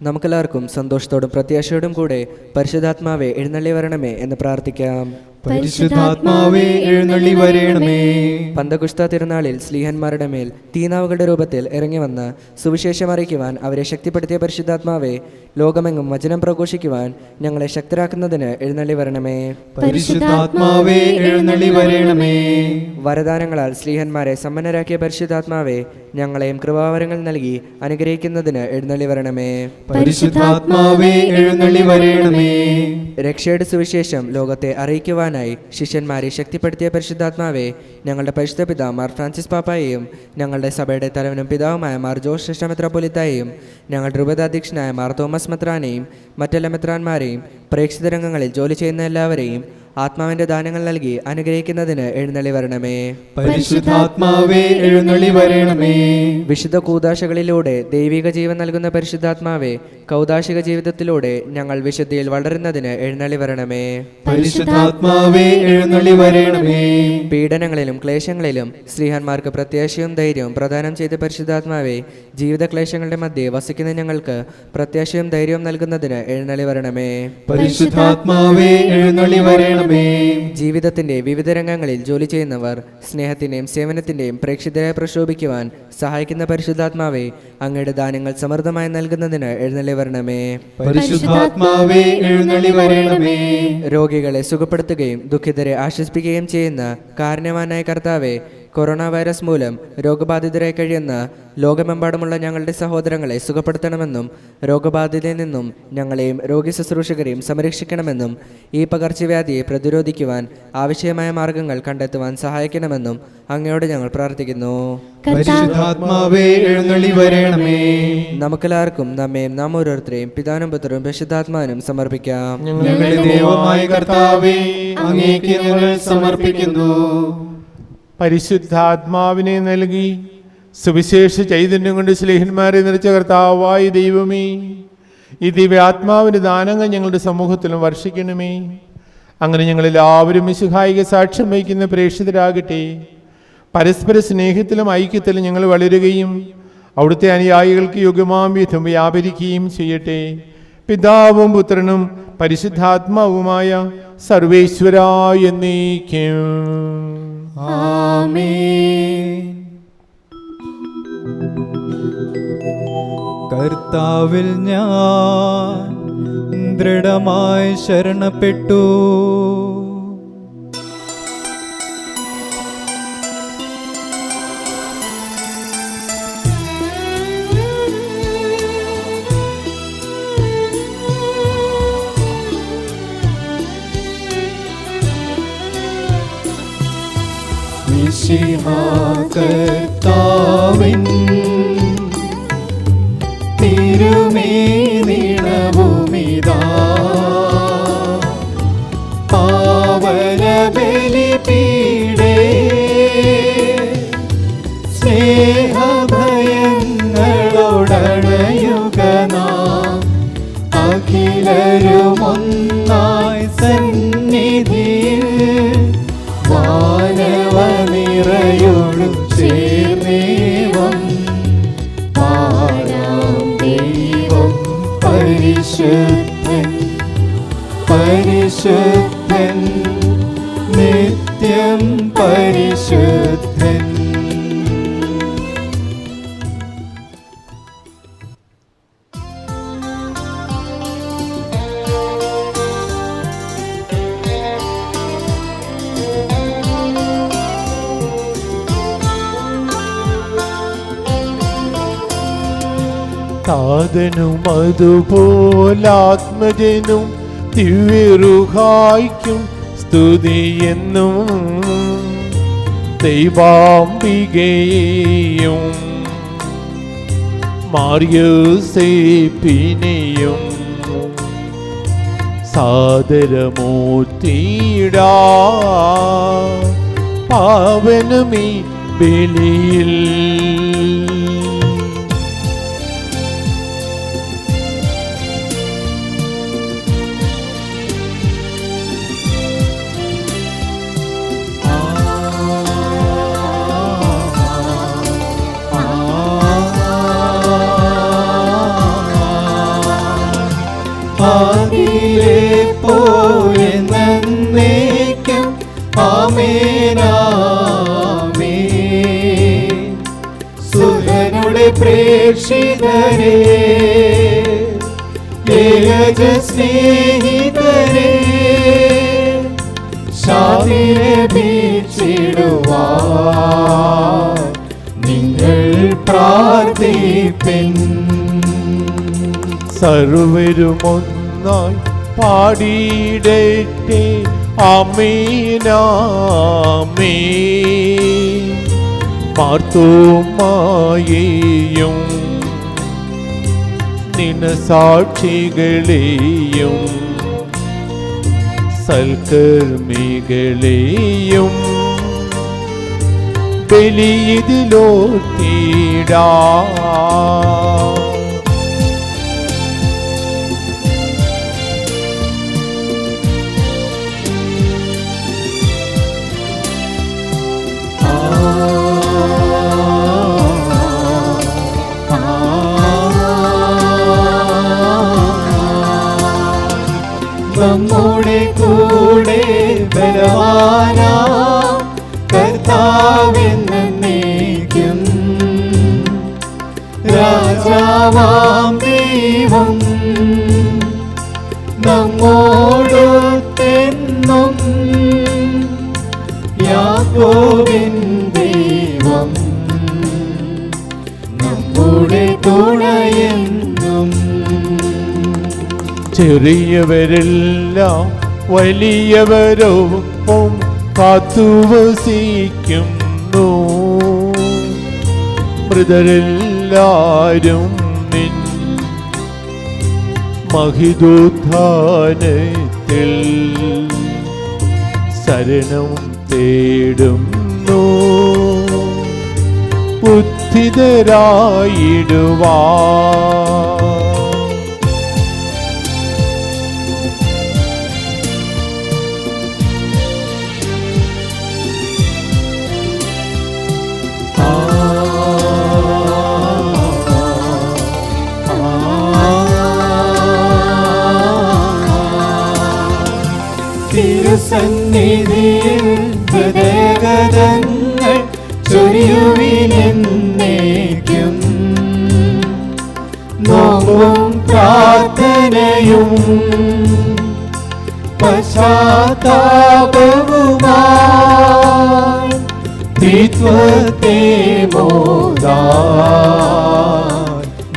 D: നമുക്കെല്ലാവർക്കും സന്തോഷത്തോടും പ്രത്യാശയോടും കൂടെ പരിശുദ്ധാത്മാവെ എഴുന്നള്ളി വരണമേ എന്ന് പ്രാർത്ഥിക്കാം.
B: പരിശുദ്ധാത്മാവേ എഴുന്നള്ളി വരണമേ.
D: പന്തകുസ്ത തിരുനാളിൽ സ്ലീഹന്മാരുടെ മേൽ തീനാവുകളുടെ രൂപത്തിൽ ഇറങ്ങി വന്ന് സുവിശേഷം അറിയിക്കുവാൻ അവരെ ശക്തിപ്പെടുത്തിയ പരിശുദ്ധാത്മാവെ, ലോകമെങ്ങും വചനം പ്രഘോഷിക്കുവാൻ ഞങ്ങളെ ശക്തരാക്കുന്നതിന് എഴുന്നള്ളി വരണമേ.
B: പരിശുദ്ധാത്മാവേ എഴുന്നള്ളി വരണമേ.
D: വരദാനങ്ങളാൽ സ്ലീഹന്മാരെ സമ്പന്നരാക്കിയ പരിശുദ്ധാത്മാവെ, ഞങ്ങളെയും കൃപാവരങ്ങൾ നൽകി അനുഗ്രഹിക്കുന്നതിന് എഴുന്നള്ളി വരണമേ.
B: പരിശുദ്ധാത്മാവേ എഴുന്നള്ളി വരണമേ.
D: രക്ഷയുടെ സുവിശേഷം ലോകത്തെ അറിയിക്കുവാനായി ശിഷ്യന്മാരെ ശക്തിപ്പെടുത്തിയ പരിശുദ്ധാത്മാവെ, ഞങ്ങളുടെ പരിശുദ്ധ പിതാവ് മാർ ഫ്രാൻസിസ് പാപ്പായെയും ഞങ്ങളുടെ സഭയുടെ തലവനും പിതാവുമായ മാർ ജോസ് ശ്രേഷ്ഠ മെത്രാപ്പൊലീത്തായെയും ഞങ്ങളുടെ രൂപതാധ്യക്ഷനായ മാർ തോമസ് മെത്രാനെയും മറ്റെല്ലാ മെത്രാന്മാരെയും പ്രേക്ഷിത രംഗങ്ങളിൽ ജോലി ചെയ്യുന്ന എല്ലാവരെയും ആത്മാവിന്റെ ദാനങ്ങൾ നൽകി അനുഗ്രഹിക്കുന്നതിന് എഴുന്നള്ളി വരണമേ.
B: പരിശുദ്ധാത്മാവേ എഴുന്നള്ളി വരണമേ.
D: വിശുദ്ധ കൂദാശകളിലൂടെ ദൈവിക ജീവൻ നൽകുന്ന പരിശുദ്ധാത്മാവെ, കൗദാശിക ജീവിതത്തിലൂടെ ഞങ്ങൾ വിശുദ്ധിയിൽ വളരുന്നതിന് എഴുന്നള്ളി വരണമേ.
B: പരിശുദ്ധാത്മാവേ എഴുന്നള്ളി വരണമേ.
D: പീഡനങ്ങളിലും ക്ലേശങ്ങളിലും സ്ത്രീഹന്മാർക്ക് പ്രത്യാശയും ധൈര്യവും പ്രദാനം ചെയ്ത പരിശുദ്ധാത്മാവെ, ജീവിത ക്ലേശങ്ങളുടെ മധ്യേ വസിക്കുന്ന ഞങ്ങൾക്ക് പ്രത്യാശയും ധൈര്യവും നൽകുന്നതിന് എഴുന്നള്ളി വരണമേ.
B: പരിശുദ്ധാത്മാവേ എഴുന്നള്ളി വരണമേ.
D: ജീവിതത്തിന്റെ വിവിധ രംഗങ്ങളിൽ ജോലി ചെയ്യുന്നവർ സ്നേഹത്തിന്റെയും സേവനത്തിന്റെയും പ്രേക്ഷിതരെ പ്രശോഭിക്കുവാൻ സഹായിക്കുന്ന പരിശുദ്ധാത്മാവെ, അങ്ങയുടെ ദാനങ്ങൾ സമൃദ്ധമായി നൽകുന്നതിന് എഴുന്നള്ളി വരണമേ.
B: പരിശുദ്ധാത്മാവേ എഴുന്നള്ളി വരണമേ.
D: രോഗികളെ സുഖപ്പെടുത്തുകയും ദുഃഖിതരെ ആശ്വസിപ്പിക്കുകയും ചെയ്യുന്ന കാരുണ്യവാനായ കർത്താവെ, കൊറോണ വൈറസ് മൂലം രോഗബാധിതരായി കഴിയുന്ന ലോകമെമ്പാടുമുള്ള ഞങ്ങളുടെ സഹോദരങ്ങളെ സുഖപ്പെടുത്തണമെന്നും രോഗബാധിതയിൽ നിന്നും ഞങ്ങളെയും രോഗി ശുശ്രൂഷകരെയും സംരക്ഷിക്കണമെന്നും ഈ പകർച്ചവ്യാധിയെ പ്രതിരോധിക്കുവാൻ ആവശ്യമായ മാർഗങ്ങൾ കണ്ടെത്തുവാൻ സഹായിക്കണമെന്നും അങ്ങയോട് ഞങ്ങൾ പ്രാർത്ഥിക്കുന്നു.
B: പരിശുദ്ധാത്മാവേ എഴുന്നള്ളി വരണമേ.
D: നമുക്കെല്ലാവർക്കും നമ്മയും നാം ഓരോരുത്തരെയും പിതാനും പുത്രനും പരിശുദ്ധാത്മാവിനും സമർപ്പിക്കാം.
B: ഞങ്ങളുടെ ദൈവമായ കർത്താവേ, അങ്ങേക്ക് ഞങ്ങൾ സമർപ്പിക്കുന്നു.
C: പരിശുദ്ധാത്മാവിനെ നൽകി സുവിശേഷ ചൈതന്യം കൊണ്ട് സ്ലേഹന്മാരെ നിറച്ച കർത്താവായ ദൈവമേ, ഈ ദിവ്യാത്മാവിൻ്റെ ദാനങ്ങൾ ഞങ്ങളുടെ സമൂഹത്തിലും വർഷിക്കണമേ. അങ്ങനെ ഞങ്ങളെല്ലാവരും മിശിഹായിക സാക്ഷ്യം വഹിക്കുന്ന പ്രേക്ഷിതരാകട്ടെ. പരസ്പര സ്നേഹത്തിലും ഐക്യത്തിലും ഞങ്ങൾ വളരുകയും അവിടുത്തെ അനുയായികൾക്ക് യോഗ്യമാം വിധം വ്യാപരിക്കുകയും ചെയ്യട്ടെ. പിതാവും പുത്രനും പരിശുദ്ധാത്മാവുമായ സർവേശ്വരായ എന്നേക്കും.
B: ആമേൻ. കർത്താവിൽ ഞാൻ ദൃഢമായി ശരണപ്പെട്ടു. കർത്താവിൻ തിരുമേനിണവുമിതാ പാവനബലിപീഠേ സ്നേഹഭയങ്ങളോടണയുക നാം അഖിലരുമൊന്നായി സന്നിധിയിൽ വാനവനിറയോടും ചേർന്നേവം പാരാം ദൈവം പരിശുദ്ധൻ പരിശുദ്ധൻ നിത്യം പരിശുദ്ധൻ.
C: താതനും അതുപോലാത്മജനും ദിവ്യറുഹായ്ക്കും സ്തുതിയെന്നും ദൈവാംബികയെയും മാർയോസേപ്പിനെയും സാദരമൂർത്തിയിടാ പാവനമീ ബലിയിൽ.
B: പോയെന്നേക്കും ആമേനാമേൻ. സുരനുടെ പ്രേക്ഷിതരേ ഏകജ സ്നേഹിതരേ ശാന്തിയെ വീഴ്ചിടുവാൻ നിങ്ങൾ പ്രാർത്ഥിപ്പിൻ.
C: സർവരുമൊന്നായി പാടിയിടട്ടെ ആമേനാമേൻ. മാർത്തോമായെയും നിനസാക്ഷികളെയും സൽക്കർമ്മികളെയും ബലിയിതിലോർത്തിടാ.
B: നമ്മുടെ കൂടെ ബലവാനാ കർത്താവെന്നേക്കും രാജാവാം ദൈവം നമ്മോടൊത്തെന്നും യാക്കോബിൻ ദൈവം
C: ചെറിയവരെല്ലാം വലിയവരൊപ്പം കാത്തുവസിക്കുന്നു. മൃതരെല്ലാരും നിൻ മഹിതോത്ഥാനത്തിൽ ശരണം തേടുന്നു. ഉത്ഥിതരായിടുവാ
B: തിരുസന്നിധിയിൽ ഹൃദയഗതങ്ങൾ ചൊരിയുവിനെന്നേക്കും. നോമ്പും പ്രാർത്ഥനയും പശ്ചാത്താപവുമായി ത്രിത്വത്തെ മോദാൻ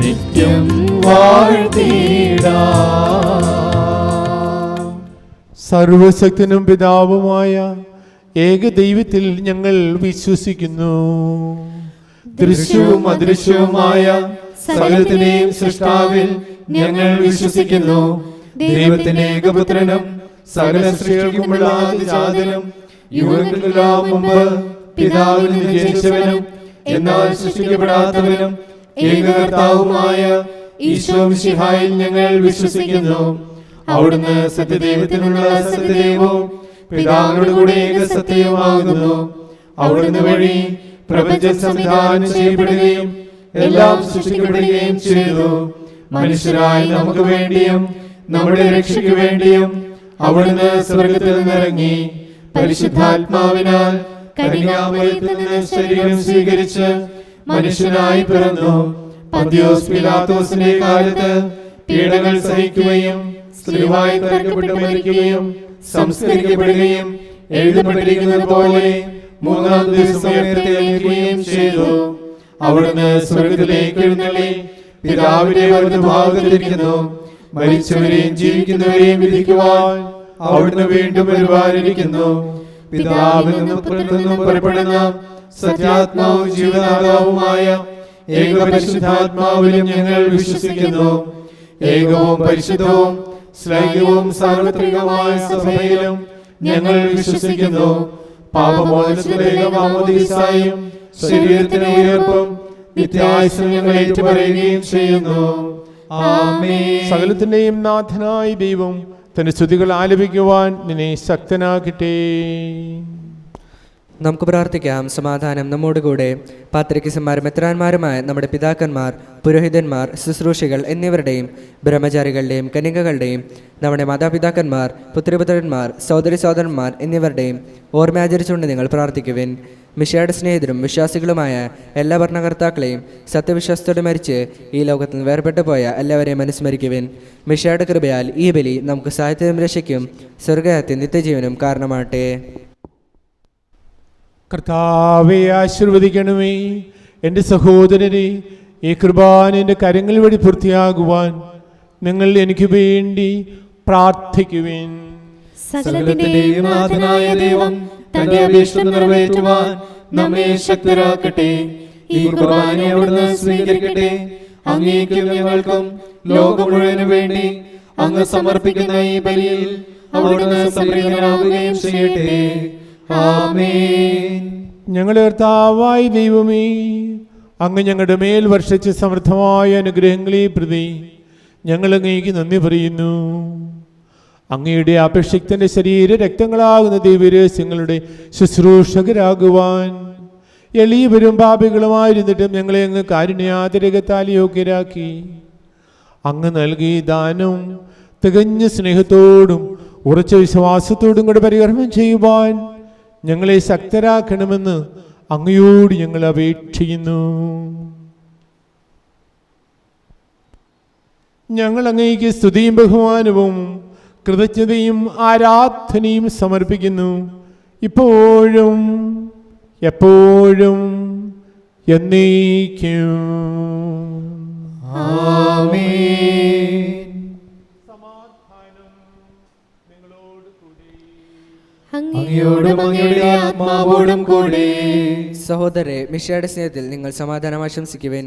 B: നിത്യം വാഴ്ത്തിടാം.
C: സർവശക്തനും പിതാവുമായ ഏകദൈവത്തിൽ ഞങ്ങൾ വിശ്വസിക്കുന്നു.
B: ദൃശ്യവും അദൃശ്യവുമായ സകലത്തിന്റെയും സൃഷ്ടാവിൽ ഞങ്ങൾ വിശ്വസിക്കുന്നു. ദൈവത്തിന്റെ ഏകപുത്രനും സകല സൃഷ്ടികൾക്കുമുള്ള ആദിജാതനും യുഗങ്ങൾക്കെല്ലാം മുമ്പ് പിതാവിൽ നിന്ന് ജനിച്ചവനും എന്നാൽ സൃഷ്ടിക്കപ്പെടാത്തവനും ഏകകർത്താവുമായ ഈശോ മിശിഹായിൽ ഞങ്ങൾ വിശ്വസിക്കുന്നു. അവിടുന്ന് സത്യദൈവത്തിനുള്ള സത്യദൈവവും പിതാവിനോട് കൂടെ ഏകസത്യവുമാകുന്നു. അവിടുന്ന് വഴി പ്രപഞ്ചം സംവിധാനം ചെയ്യപ്പെടുകയും എല്ലാം സൃഷ്ടിക്കപ്പെടുകയും ചെയ്തു. മനുഷ്യരായി നമുക്ക് വേണ്ടിയും നമ്മുടെ രക്ഷയ്ക്ക് വേണ്ടിയും അവിടുന്ന് സ്വർഗത്തിൽ നിന്നിറങ്ങി പരിശുദ്ധാത്മാവിനാൽ കന്യകാമറിയത്തിൽ നിന്ന് ശരീരം സ്വീകരിച്ച് മനുഷ്യനായി പിറന്നു. പന്തിയോസ് പീലാത്തോസിന്റെ കാലത്ത് പീഡകൾ സഹിക്കുകയും സ്ത്രീവായി തറക്കപ്പെട്ട് മരിക്കുകയും സംസ്കരിക്കപ്പെടുകയും എഴുതപ്പെട്ടിരിക്കുന്നത് പോലെ മൂന്നാം ദിവസം ഉയർത്തെഴുന്നേൽക്കുകയും ചെയ്തു. അവിടുന്ന് സ്വർഗത്തിലേക്ക് എഴുന്നള്ളി പിതാവിന്റെ വലതുഭാഗത്തിരിക്കുന്നു. മരിച്ചവരെയും ജീവിക്കുന്നവരെയും വിധിക്കുവാൻ അവിടുന്ന് വീണ്ടും വരുവാനിരിക്കുന്നു. പിതാവിൽ നിന്നും പുറത്തുനിന്നും പുറപ്പെടുന്ന സത്യാത്മാവും ജീവനാഥാവുമായ ഏകപരിശുദ്ധാത്മാവിലും ഞങ്ങൾ വിശ്വസിക്കുന്നു. ഏകവും പരിശുദ്ധവും ശ്ലൈകവും സാർവത്രികമായ സഭയിലും ഞങ്ങൾ വിശ്വസിക്കുന്നു. പാപമോചനത്തിലേക്ക് മാമോദീസായും ശരീരത്തിന് ഉയർപ്പും നിത്യായുസ്സും ഞങ്ങൾ ഏറ്റുപറയുകയും ചെയ്യുന്നു. ആമേൻ.
C: സകലത്തിന്റെയും നാഥനായ ദൈവം തന്റെ സ്തുതികൾ ആലപിക്കുവാൻ നിന്നെ ശക്തനാക്കട്ടെ.
D: നമുക്ക് പ്രാർത്ഥിക്കാം. സമാധാനം നമ്മോടുകൂടെ. പാത്രികന്മാരും മെത്രാന്മാരുമായ നമ്മുടെ പിതാക്കന്മാർ, പുരോഹിതന്മാർ, ശുശ്രൂഷികൾ എന്നിവരുടെയും ബ്രഹ്മചാരികളുടെയും കന്യകകളുടെയും നമ്മുടെ മാതാപിതാക്കന്മാർ, പുത്രപുത്രന്മാർ, സഹോദരി സഹോദരന്മാർ എന്നിവരുടെയും ഓർമ്മയാചരിച്ചുകൊണ്ട് നിങ്ങൾ പ്രാർത്ഥിക്കുവിൻ. മിശിഹായുടെ സ്നേഹിതരും വിശ്വാസികളുമായ എല്ലാ ഭരണകർത്താക്കളെയും സത്യവിശ്വാസത്തോടെ മരിച്ച് ഈ ലോകത്തിൽ നിന്ന് വേർപെട്ടു പോയ എല്ലാവരെയും അനുസ്മരിക്കുവിൻ. മിശിഹായുടെ കൃപയാൽ ഈ ബലി നമുക്ക് സാഹിത്യവും രക്ഷയ്ക്കും സ്വർഗത്തിൽ നിത്യജീവനും കാരണമാകട്ടെ.
C: കർത്താവെ ആശീർവദിക്കണമേ. എൻ്റെ സഹോദരനെ, ഈ കുർബാന എൻ്റെ കരങ്ങൾ വഴി പൂർത്തിയാകുവാൻ നിങ്ങൾ എനിക്ക് വേണ്ടി പ്രാർത്ഥിക്കുവിൻ.
B: സകലത്തിന്റെയും നാഥനായ ദൈവം തന്റെ അപേക്ഷ നിറവേറ്റുവാൻ നമ്മെ ശക്തരാക്കട്ടെ. ഈ കുർബാന അവിടുന്ന് സ്വീകരിക്കട്ടെ. അങ്ങേക്കും ഞങ്ങൾക്കും ലോകം മുഴുവനും വേണ്ടി അങ്ങ് സമർപ്പിക്കുന്ന ഈ ബലിയിൽ അവിടുന്ന് സംപ്രീതനാവുകയും ചെയ്യട്ടെ. ആമേൻ.
C: ഞങ്ങളുടെ കർത്താവായ ദൈവമേ, അങ്ങ് ഞങ്ങളുടെ മേൽ വർഷിച്ച സമൃദ്ധമായ അനുഗ്രഹങ്ങളെ പ്രതി ഞങ്ങൾ അങ്ങേക്ക് നന്ദി പറയുന്നു. അങ്ങയുടെ അഭിഷിക്തന്റെ ശരീര രക്തങ്ങളാകുന്ന ദിവ്യരഹസ്യങ്ങളുടെ ശുശ്രൂഷകരാകുവാൻ എളിയവരും പാപികളുമായിരുന്നിട്ടും ഞങ്ങളെ അങ്ങ് കാരുണ്യാതിരകത്താൽ യോഗ്യരാക്കി. അങ്ങ് നൽകിയ ദാനം തികഞ്ഞ സ്നേഹത്തോടും ഉറച്ച വിശ്വാസത്തോടും കൂടെ പരികർമ്മം ചെയ്യുവാൻ ഞങ്ങളെ ശക്തരാക്കണമെന്ന് അങ്ങയോട് ഞങ്ങൾ അപേക്ഷിക്കുന്നു. ഞങ്ങൾ അങ്ങേക്ക് സ്തുതിയും ബഹുമാനവും കൃതജ്ഞതയും ആരാധനയും സമർപ്പിക്കുന്നു, ഇപ്പോഴും എപ്പോഴും എന്നേക്കും.
B: ആമേൻ. അങ്ങയോടും അങ്ങയുടെ ആത്മാവോടും കൂടെ.
D: സഹോദരരെ, മിശിഹായുടെ സ്നേഹത്തിൽ നിങ്ങൾ സമാധാനം ആശംസിക്കുവിൻ.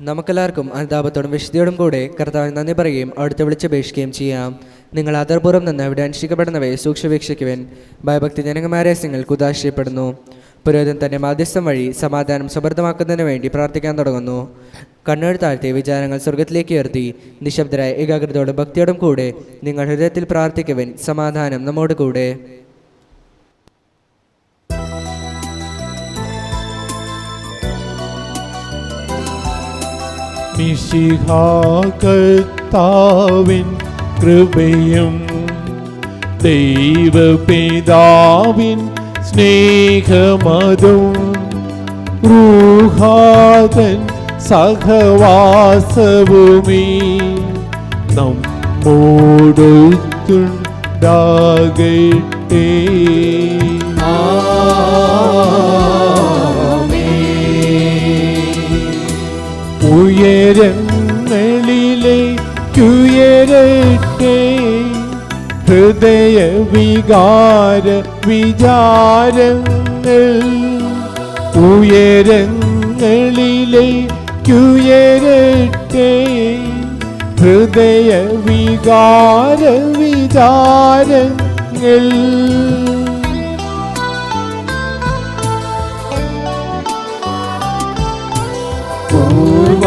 D: നമുക്കെല്ലാവർക്കും അനുതാപത്തോടും വിശുദ്ധിയോടും കൂടെ കർത്താവിന് നന്ദി പറയുകയും അവിടുത്തെ വിളിച്ചപേക്ഷിക്കുകയും ചെയ്യാം. നിങ്ങൾ ആദരപൂർവ്വം നിന്ന് ഇവിടെ അനുഷ്ഠിക്കപ്പെടുന്നവയെ സൂക്ഷ്മവീക്ഷിക്കുവിൻ. ഭയഭക്തി ജനകന്മാരെ നിങ്ങൾക്ക് ഉദാശയപ്പെടുന്നു. പുരോഹിതൻ തന്റെ മാധ്യസ്ഥം വഴി സമാധാനം സമൃദ്ധമാക്കുന്നതിന് വേണ്ടി പ്രാർത്ഥിക്കാൻ തുടങ്ങുന്നു. കണ്ണുകൾ താഴ്ത്തി വിചാരങ്ങൾ സ്വർഗത്തിലേക്ക് ഉയർത്തി നിശബ്ദരായ ഏകാഗ്രതയോടും ഭക്തിയോടും കൂടെ നിങ്ങൾ ഹൃദയത്തിൽ പ്രാർത്ഥിക്കുവിൻ. സമാധാനം നമ്മോട് കൂടെ.
C: മിശിഹാകർത്താവിൻ കൃപയും ദൈവപിതാവിൻ സ്നേഹമതും റൂഹാതൻ സഹവാസവുമീ നമ്മോടൊത്തുണ്ടാകട്ടെ. ഉയരങ്ങളിലേക്കുയരട്ടെ ഹൃദയ വികാര വിചാരങ്ങൾ. ഉയരങ്ങളിലേക്കുയരട്ടെ ഹൃദയ വികാര വിചാരങ്ങൾ.
B: പൂർവപിതാവാം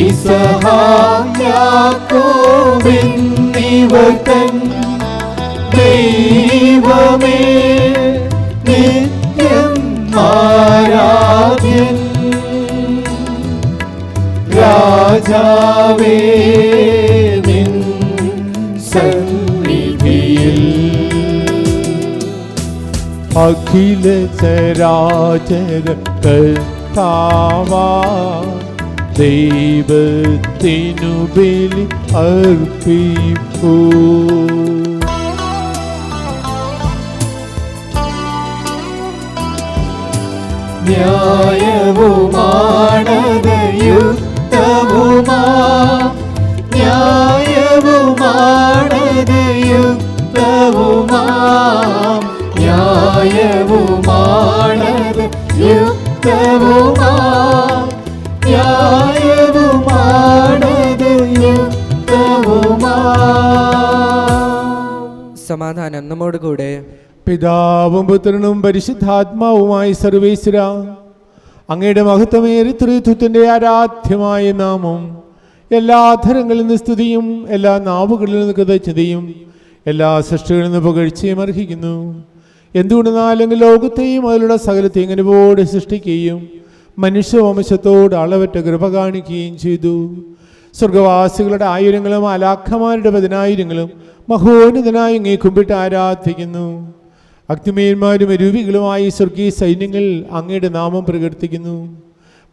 B: ഇസഹാക്ക് യാക്കോബ് എന്നിവർക്കൻ ദൈവമേ നിത്യം ആരാധ്യൻ. രാജാവേ നിൻ സന്നിധിയിൽ
C: അഖില ചരാചര കർത്താവാ ദൈവത്തിനു ബലി അർപ്പിപ്പൂ.
B: ന്യായവുമാണത് യുക്തവുമാ, ന്യായവുമാണത് യുക്തവുമാ, ന്യായവുമാണത് യുക്തവുമാ, ന്യായവുമാണത് യുക്തവുമാ.
D: സമാധാനം നമ്മോട് കൂടെ.
C: പിതാവും പുത്രനും പരിശുദ്ധാത്മാവുമായി സർവേശ്വര, അങ്ങയുടെ മഹത്വമേറി ത്രിത്വത്തിന്റെ ആരാധ്യമായ നാമം എല്ലാ അധരങ്ങളിൽ നിന്ന് സ്തുതിയും എല്ലാ നാവുകളിൽ നിന്ന് കൃതജ്ഞതയും എല്ലാ സൃഷ്ടികളിൽ നിന്ന് പുകഴ്ചയും അർഹിക്കുന്നു. എന്തുകൊണ്ടെന്നാലെങ്കിൽ ലോകത്തെയും അതിലുള്ള സകലത്തെയും അനുഭവോടെ സൃഷ്ടിക്കുകയും മനുഷ്യവംശത്തോട് അളവറ്റ കൃപ കാണിക്കുകയും ചെയ്തു. സ്വർഗവാസികളുടെ ആയിരങ്ങളും അലാഖമാരുടെ 10,000 മഹോന്നതനായി അങ്ങേ കുമ്പിട്ട് ആരാധിക്കുന്നു. അഗ്നിമേന്മാരും അരൂപികളുമായി സ്വർഗീയ സൈന്യങ്ങൾ അങ്ങയുടെ നാമം പ്രകീർത്തിക്കുന്നു.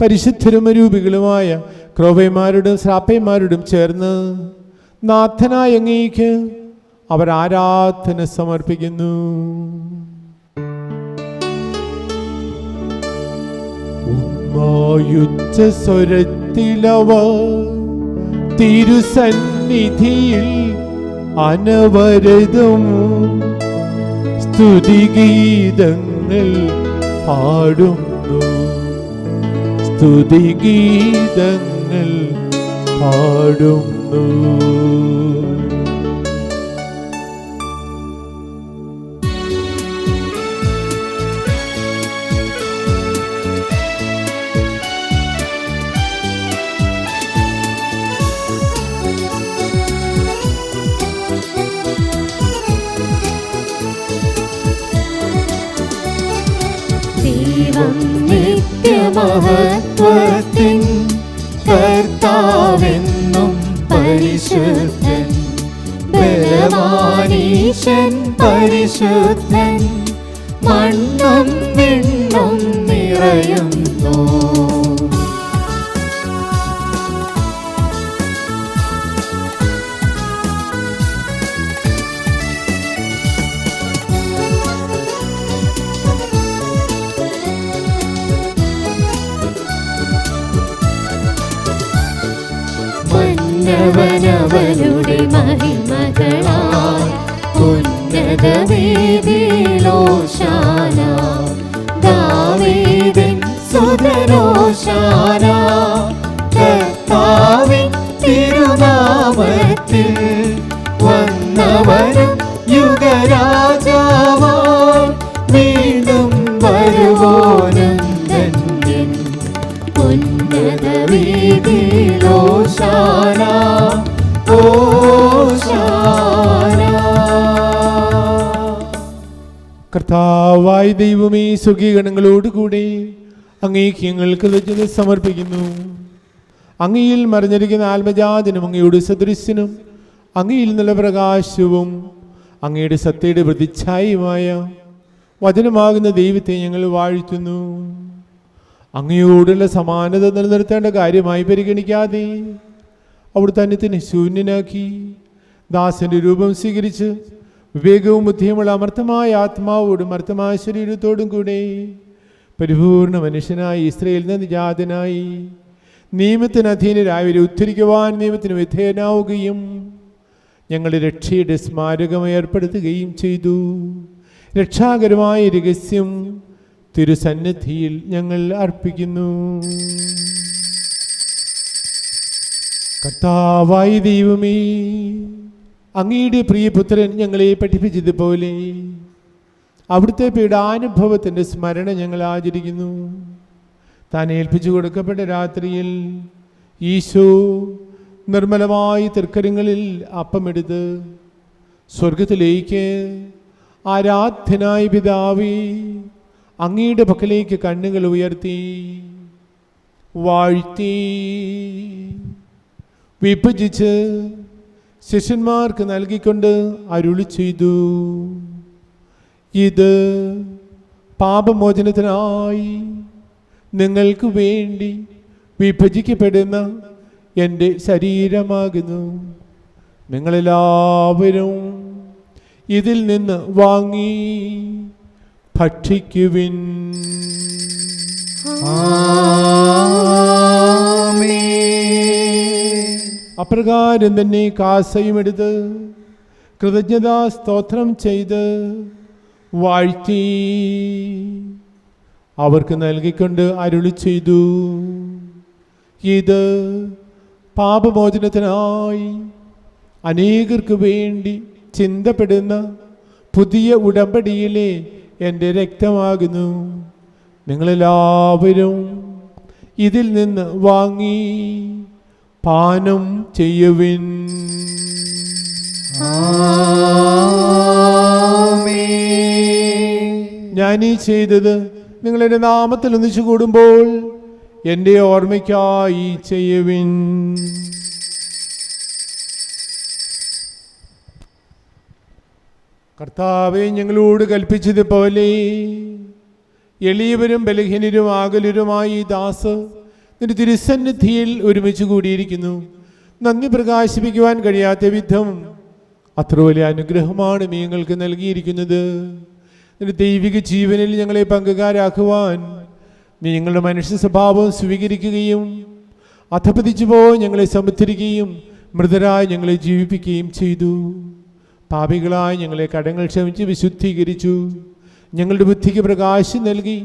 C: പരിശുദ്ധരും അരൂപികളുമായ ക്രോവന്മാരോടും ശ്രാപ്പന്മാരോടും ചേർന്ന് നാഥനായ അങ്ങേക്ക് അവർ ആരാധന സമർപ്പിക്കുന്നു. ഉമ്മായുച്ച സ്വരത്തിലവർ തിരുസന്നിധിയിൽ അനവരതം സ്തുതിഗീതങ്ങൾ പാടുന്നു. സ്തുതിഗീതങ്ങൾ പാടുന്നു.
B: ദൈവം നിത്യമഹത്വത്തിൻ കർത്താവെന്നും പരിശുദ്ധൻ, ബലവാനീശൻ പരിശുദ്ധൻ, മണ്ണും വിണ്ണും നിറയുന്നു. അവനവരുടെ മഹിമകളാൽ ഉന്നത വീതിയിലോശാന. ദാവീദിൻ സുതനോശാന. കർത്താവിൻ തിരുനാമത്തിൽ വന്നവനും യുഗരാജാവായി വീണ്ടും വരുവോനും ധന്യൻ. ഉന്നത വീതിയിലോശാന ഓശാന.
C: കർത്താവായ ദൈവമേ, സ്വർഗീയഗണങ്ങളോടുകൂടെ അങ്ങേക്ക് ഞങ്ങൾ കൃതജ്ഞത സമർപ്പിക്കുന്നു. അങ്ങയിൽ മറിഞ്ഞിരിക്കുന്ന ആത്മജാതനും അങ്ങയുടെ സദൃശ്യനും അങ്ങയിൽ നിന്നുള്ള പ്രകാശവും അങ്ങയുടെ സത്യയുടെ പ്രതിച്ഛായയുമായ വചനമാകുന്ന ദൈവത്തെ ഞങ്ങൾ വാഴ്ത്തുന്നു. അങ്ങയോടുള്ള സമാനത നിലനിർത്തേണ്ട കാര്യമായി പരിഗണിക്കാതെ അവിടുത്തെ അന്യത്തിനെ ശൂന്യനാക്കി ദാസന്റെ രൂപം സ്വീകരിച്ച് വിവേകവും ബുദ്ധിയുമുള്ള അമർത്തമായ ആത്മാവോടും അർത്ഥമായ ശരീരത്തോടും കൂടെ പരിപൂർണ മനുഷ്യനായി ഇസ്രായേലിൽ നിന്ന് ജാതനായി നിയമത്തിന് അധീനരായവരെ ഉദ്ധരിക്കുവാൻ നിയമത്തിന് വിധേയനാവുകയും ഞങ്ങളുടെ രക്ഷയുടെ സ്മാരകം ഏർപ്പെടുത്തുകയും ചെയ്തു. രക്ഷാകരമായ രഹസ്യം തിരുസന്നിധിയിൽ ഞങ്ങൾ അർപ്പിക്കുന്നു. കർത്താവായ ദൈവമേ, അങ്ങയുടെ പ്രിയപുത്രൻ ഞങ്ങളെ പഠിപ്പിച്ചതുപോലെ അവിടുത്തെ പീഡാനുഭവത്തിൻ്റെ സ്മരണ ഞങ്ങൾ ആചരിക്കുന്നു. താൻ ഏൽപ്പിച്ചു കൊടുക്കപ്പെട്ട രാത്രിയിൽ ഈശോ നിർമ്മലമായി തൃക്കരങ്ങളിൽ അപ്പമെടുത്ത് സ്വർഗത്തിലേക്ക് ആരാധ്യനായ പിതാവേ അങ്ങയുടെ പക്കലേക്ക് കണ്ണുകൾ ഉയർത്തി വാഴ്ത്തി വിഭജിച്ച് ശിഷ്യന്മാർക്ക് നൽകിക്കൊണ്ട് അരുളി ചെയ്തു, ഇത് പാപമോചനത്തിനായി നിങ്ങൾക്ക് വേണ്ടി വിഭജിക്കപ്പെടുന്ന എൻ്റെ ശരീരമാകുന്നു. നിങ്ങളെല്ലാവരും ഇതിൽ നിന്ന് വാങ്ങി ഭക്ഷിക്കുവിൻ. അപ്രകാരം തന്നെ കാസയും എടുത്ത് കൃതജ്ഞതാ സ്തോത്രം ചെയ്ത് വാഴ്ത്തി അവർക്ക് നൽകിക്കൊണ്ട് അരുളി ചെയ്തു, ഇത് പാപമോചനത്തിനായി അനേകർക്ക് വേണ്ടി ചിന്തപ്പെടുന്ന പുതിയ ഉടമ്പടിയിലെ എൻ്റെ രക്തമാകുന്നു. നിങ്ങളെല്ലാവരും ഇതിൽ നിന്ന് വാങ്ങി പാനം ചെയ്യുവിൻ. ഞാനീ ചെയ്തത് നിങ്ങളുടെ നാമത്തിൽ ഒന്നിച്ചു കൂടുമ്പോൾ എൻ്റെ ഓർമ്മയ്ക്കായി ചെയ്യുവിൻ. കർത്താവെ, ഞങ്ങളോട് കൽപ്പിച്ചതുപോലെ എളിയവരും ബലഹീനരും ആകുലരുമായി ദാസ് നിന്റെ തിരുസന്നിധിയിൽ ഒരുമിച്ച് കൂടിയിരിക്കുന്നു. നന്ദി പ്രകാശിപ്പിക്കുവാൻ കഴിയാത്ത വിധം അത്ര വലിയ അനുഗ്രഹമാണ് നീ ഞങ്ങൾക്ക് നൽകിയിരിക്കുന്നത്. നിന്റെ ദൈവിക ജീവനിൽ ഞങ്ങളെ പങ്കുകാരാക്കുവാൻ നീ ഞങ്ങളുടെ മനുഷ്യ സ്വഭാവം സ്വീകരിക്കുകയും അധപതിച്ചു പോയി ഞങ്ങളെ സമുദ്ധരിക്കുകയും മൃതരായി ഞങ്ങളെ ജീവിപ്പിക്കുകയും ചെയ്തു. പാപികളായി ഞങ്ങളെ കടങ്ങൾ ക്ഷമിച്ച് വിശുദ്ധീകരിച്ചു. ഞങ്ങളുടെ ബുദ്ധിക്ക് പ്രകാശം നൽകി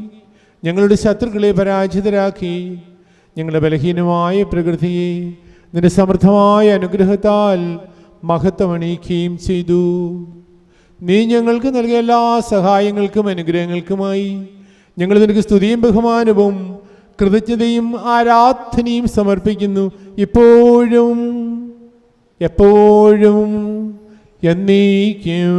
C: ഞങ്ങളുടെ ശത്രുക്കളെ പരാജിതരാക്കി. ഞങ്ങളുടെ ബലഹീനമായ പ്രകൃതിയെ നിന്റെ സമൃദ്ധമായ അനുഗ്രഹത്താൽ മഹത്വമണിയിക്കുകയും ചെയ്തു. നീ ഞങ്ങൾക്ക് നൽകിയ എല്ലാ സഹായങ്ങൾക്കും അനുഗ്രഹങ്ങൾക്കുമായി ഞങ്ങൾ നിനക്ക് സ്തുതിയും ബഹുമാനവും കൃതജ്ഞതയും ആരാധനയും സമർപ്പിക്കുന്നു, ഇപ്പോഴും എപ്പോഴും എന്നേക്കും.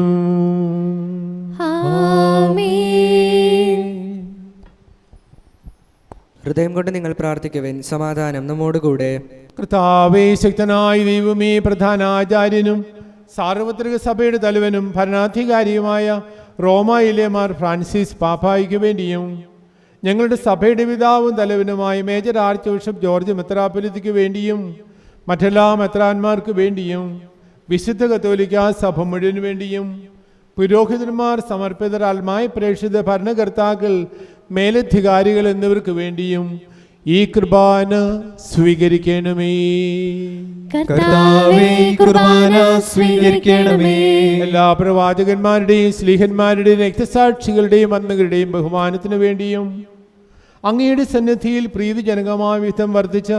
D: ഹൃദയം കൊണ്ട് നിങ്ങൾ പ്രാർത്ഥിക്കുവിൻ. സമാധാനം നമ്മോടുകൂടെ.
C: കർത്താവേ, ശക്തനായ ദൈവമേ, പ്രധാന ആചാര്യനും സാർവത്രിക സഭയുടെ തലവനും ഭരണാധികാരിയുമായ റോമായിലെ മാർ ഫ്രാൻസിസ് പാപ്പായ്ക്ക് വേണ്ടിയും ഞങ്ങളുടെ സഭയുടെ പിതാവും തലവനുമായ മേജർ ആർച്ച് ബിഷപ്പ് ജോർജ് മെത്രാപ്പൊലീത്തയ്ക്ക് വേണ്ടിയും മറ്റെല്ലാ മെത്രാന്മാർക്ക് വേണ്ടിയും വിശുദ്ധ കത്തോലിക്ക സഭ മുഴുവന് വേണ്ടിയും പുരോഹിതന്മാർ, സമർപ്പിതർ, ആത്മായ പ്രേക്ഷിത ഭരണകർത്താക്കൾ, മേലധികാരികൾ എന്നിവർക്ക് വേണ്ടിയും ഈ കുർബാന സ്വീകരിക്കണമേ.
B: കർത്താവേ, കുർബാന സ്വീകരിക്കണമേ.
C: എല്ലാ പ്രവാചകന്മാരുടെയും സ്ലീഹന്മാരുടെയും രക്തസാക്ഷികളുടെയും അന്നകളുടെയും ബഹുമാനത്തിനു വേണ്ടിയും അങ്ങയുടെ സന്നിധിയിൽ പ്രീതിജനകമായ വിധം വർദ്ധിച്ച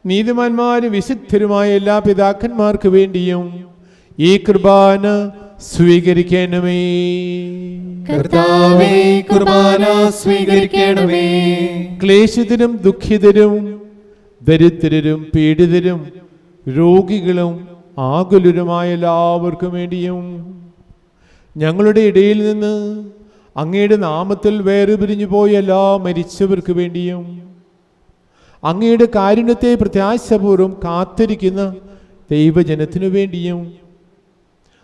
C: നീതിമാന്മാരും വിശുദ്ധരുമായ എല്ലാ പിതാക്കന്മാർക്ക് വേണ്ടിയും ഈ കുർബാന സ്വീകരിക്കണമേ.
B: കർത്താവേ, കുർബാന സ്വീകരിക്കണമേ.
C: ക്ലേശിതരും ദുഃഖിതരും ദരിദ്രരും പീഡിതരും രോഗികളും ആകുലരുമായ എല്ലാവർക്കും വേണ്ടിയും ഞങ്ങളുടെ ഇടയിൽ നിന്ന് അങ്ങയുടെ നാമത്തിൽ വേർപിരിഞ്ഞു പോയ എല്ലാ മരിച്ചവർക്ക് വേണ്ടിയും അങ്ങയുടെ കാരുണ്യത്തെ പ്രത്യാശപൂർവ്വം കാത്തിരിക്കുന്ന ദൈവജനത്തിനു വേണ്ടിയും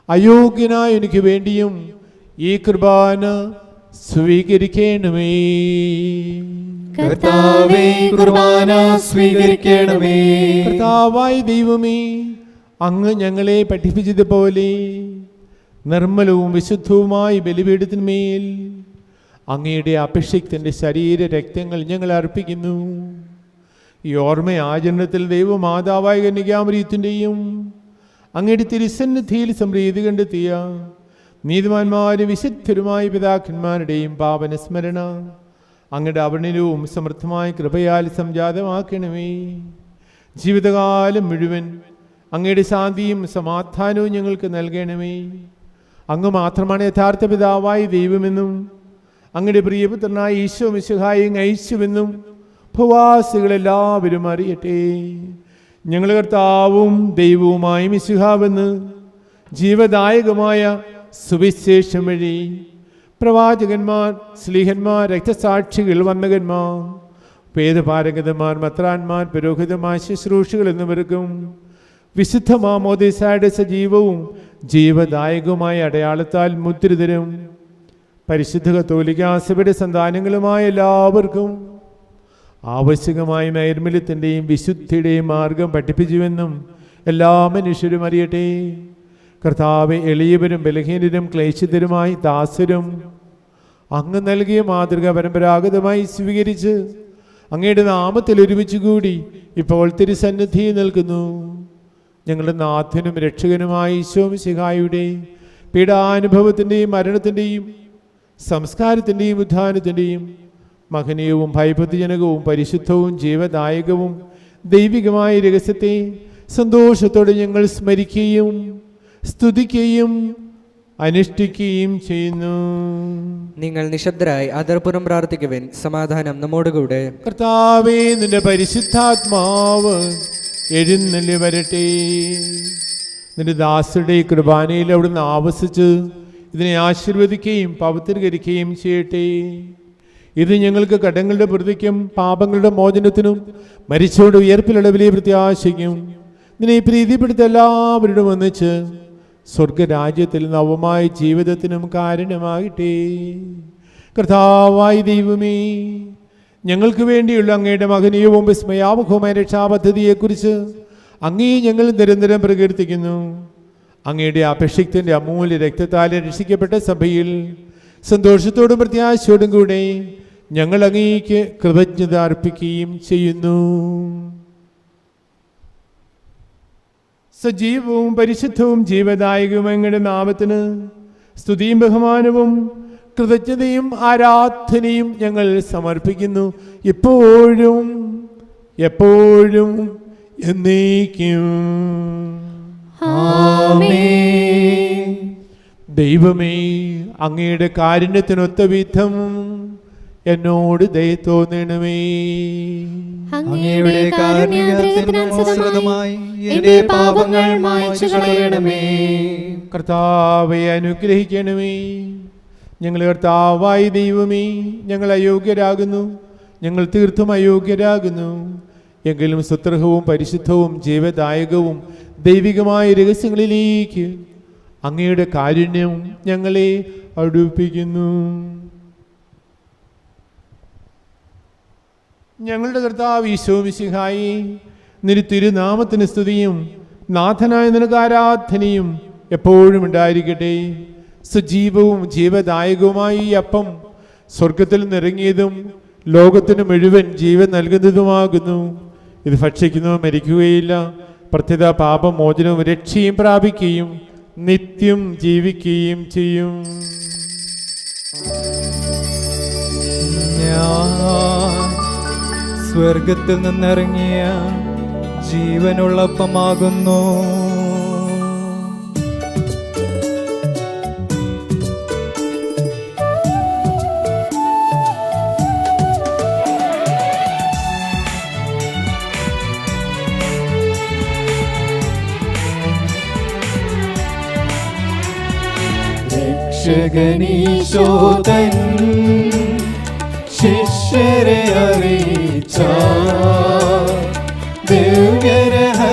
C: അയോഗ്യനായ എനിക്ക് വേണ്ടിയും ഈ കുർബാന സ്വീകരിക്കണമേ.
B: കർത്താവേ, കുർബാന സ്വീകരിക്കണമേ.
C: കർത്താവായ ദൈവമേ, അങ്ങ് ഞങ്ങളെ പഠിപ്പിച്ചതുപോലെ നിർമ്മലവും വിശുദ്ധവുമായ ബലിപീഠത്തിന്മേൽ അങ്ങയുടെ അഭിഷിക്തന്റെ ശരീര രക്തങ്ങൾ ഞങ്ങൾ അർപ്പിക്കുന്നു. ഈ ഓർമ്മ ആചരണത്തിൽ ദൈവമാതാവായ കന്യകാമറിയത്തിൻ്റെയും അങ്ങയുടെ തിരുസന്നിധിയിൽ സംപ്രീതി കണ്ടെത്തിയ നീതിമാന്മാരും വിശുദ്ധരുമായ പിതാക്കന്മാരുടെയും പാവന സ്മരണ അങ്ങയുടെ അവർണനവും സമൃദ്ധമായ കൃപയാൽ സംജാതമാക്കണമേ. ജീവിതകാലം മുഴുവൻ അങ്ങയുടെ ശാന്തിയും സമാധാനവും ഞങ്ങൾക്ക് നൽകണമേ. അങ്ങ് മാത്രമാണ് യഥാർത്ഥ പിതാവായ ദൈവമെന്നും അങ്ങയുടെ പ്രിയപുത്രനായ ഈശോ മിശിഹായും അയച്ചുവെന്നും ഭൂവാസികളെല്ലാവരും അറിയട്ടെ. ഞങ്ങൾ കർത്താവും ദൈവവുമായ മിശിഹാവെന്ന് ജീവദായകമായ സുവിശേഷം വഴി പ്രവാചകന്മാർ, സ്ലീഹന്മാർ, രക്തസാക്ഷികൾ, വന്ദകന്മാർ, വേദപാരംഗതന്മാർ, മെത്രാന്മാർ, പുരോഹിതന്മാർ, ശുശ്രൂഷകൾ എന്നിവർക്കും വിശുദ്ധ മാമോദീസയുടെ സജീവവും ജീവദായകവുമായ അടയാളത്താൽ മുദ്രിതരും പരിശുദ്ധ കത്തോലിക്കാ സഭയുടെ സന്താനങ്ങളുമായ എല്ലാവർക്കും ആവശ്യകമായ നൈർമല്യത്തിൻ്റെയും വിശുദ്ധിയുടെയും മാർഗം പഠിപ്പിച്ചുവെന്നും എല്ലാ മനുഷ്യരും അറിയട്ടെ. കർത്താവെ, എളിയവരും ബലഹീനരും ക്ലേശിതരുമായി ദാസരും അങ്ങ് നൽകിയ മാതൃക പരമ്പരാഗതമായി സ്വീകരിച്ച് അങ്ങയുടെ നാമത്തിൽ ഒരുമിച്ച് കൂടി ഇപ്പോൾ തിരുസന്നിധിയിൽ നിൽക്കുന്നു. ഞങ്ങളുടെ നാഥനും രക്ഷകനുമായ ഈശോ മിശിഹായുടെ പീഡാനുഭവത്തിൻ്റെയും മരണത്തിൻ്റെയും സംസ്കാരത്തിൻ്റെയും ഉത്ഥാനത്തിൻ്റെയും മഹനീയവും ഭയഭക്തിജനകവും പരിശുദ്ധവും ജീവദായകവും ദൈവികമായ രഹസ്യത്തെ സന്തോഷത്തോടെ ഞങ്ങൾ സ്മരിക്കുകയും സ്തുതിക്കുകയും അനുഷ്ഠിക്കുകയും ചെയ്യുന്നു.
D: നിങ്ങൾ നിശബ്ദരായി ആദരപൂർവ്വം പ്രാർത്ഥിക്കുവിൻ. സമാധാനം നമ്മോടുകൂടെ.
C: കർത്താവേ, നിന്റെ പരിശുദ്ധാത്മാവ് എഴുന്നള്ളി വരട്ടെ. നിന്റെ ദാസരുടെ കുർബാനയിൽ അവിടുന്ന് ആവസിച്ച് ഇതിനെ ആശീർവദിക്കുകയും പവിത്രീകരിക്കുകയും ചെയ്യട്ടെ. ഇത് ഞങ്ങൾക്ക് കടങ്ങളുടെ പ്രതിക്കും പാപങ്ങളുടെ മോചനത്തിനും മരിച്ചവരുടെ ഉയർപ്പിലുള്ള വലിയ പ്രത്യാശയ്ക്കും നിന്നെ പ്രീതിപ്പെടുത്ത എല്ലാവരോടും ഒന്നിച്ച് സ്വർഗരാജ്യത്തിൽ നവമായ ജീവിതത്തിനും കാരണമാകട്ടെ. കർത്താവായ ദൈവമേ, ഞങ്ങൾക്ക് വേണ്ടിയുള്ള അങ്ങയുടെ മഹനീയവും വിസ്മയാവഹവുമായ രക്ഷാപദ്ധതിയെക്കുറിച്ച് അങ്ങേ ഞങ്ങൾ നിരന്തരം പ്രകീർത്തിക്കുന്നു. അങ്ങയുടെ അഭിഷിക്തന്റെ അമൂല്യ രക്തത്താൽ രക്ഷിക്കപ്പെട്ട സഭയിൽ സന്തോഷത്തോടും പ്രത്യാശയോടും കൂടെ ഞങ്ങൾ അങ്ങേക്ക് കൃതജ്ഞത അർപ്പിക്കുകയും ചെയ്യുന്നു. സജീവവും പരിശുദ്ധവും ജീവദായകവും അങ്ങയുടെ നാമത്തിന് സ്തുതിയും ബഹുമാനവും കൃതജ്ഞതയും ആരാധനയും ഞങ്ങൾ സമർപ്പിക്കുന്നു, എപ്പോഴും എപ്പോഴും എന്നേക്കും.
B: ആമേൻ.
C: ദൈവമേ, അങ്ങയുടെ കാരുണ്യത്തിനൊത്ത വിധം എന്നോട് ദയ തോന്നണമേ.
B: അങ്ങയുടെ കാരുണ്യത്തിനനുസൃതമായി എന്റെ പാപങ്ങൾ മായ്ച്ചു കളയണമേ.
C: കർത്താവെ അനുഗ്രഹിക്കണമേ. ഞങ്ങൾ കർത്താവായ ദൈവമേ, ഞങ്ങൾ അയോഗ്യരാകുന്നു, ഞങ്ങൾ തീർത്തും അയോഗ്യരാകുന്നു. എങ്കിലും സുത്രഹവും പരിശുദ്ധവും ജീവദായകവും ദൈവികമായ രഹസ്യങ്ങളിലേക്ക് അങ്ങയുടെ കാരുണ്യം ഞങ്ങളെ അടുപ്പിക്കുന്നു. ഞങ്ങളുടെ കർത്താവ് ഈശോ മിശിഹായി, നിന്റെ തിരുനാമത്തിന് സ്തുതിയും നാഥനായ നിനക്ക് ആരാധനയും എപ്പോഴും ഉണ്ടായിരിക്കട്ടെ. സജീവവും ജീവദായകവുമായ ഈ അപ്പം സ്വർഗത്തിൽ നിറങ്ങിയതും ലോകത്തിന് മുഴുവൻ ജീവൻ നൽകുന്നതുമാകുന്നു. ഇത് ഭക്ഷിക്കുന്നവ മരിക്കുകയില്ല, പ്രത്യേക പാപമോചനവും രക്ഷയും പ്രാപിക്കുകയും നിത്യം ജീവിക്കുകയും ചെയ്യും.
B: ഞാൻ സ്വർഗത്തിൽ നിന്നിറങ്ങിയ ജീവനുള്ളപ്പമാകുന്നു. രക്ഷകനീശോതൻ ശിഷ്യരെ അറിയിച്ച ദിവ്യരഹസ്യമിതാ,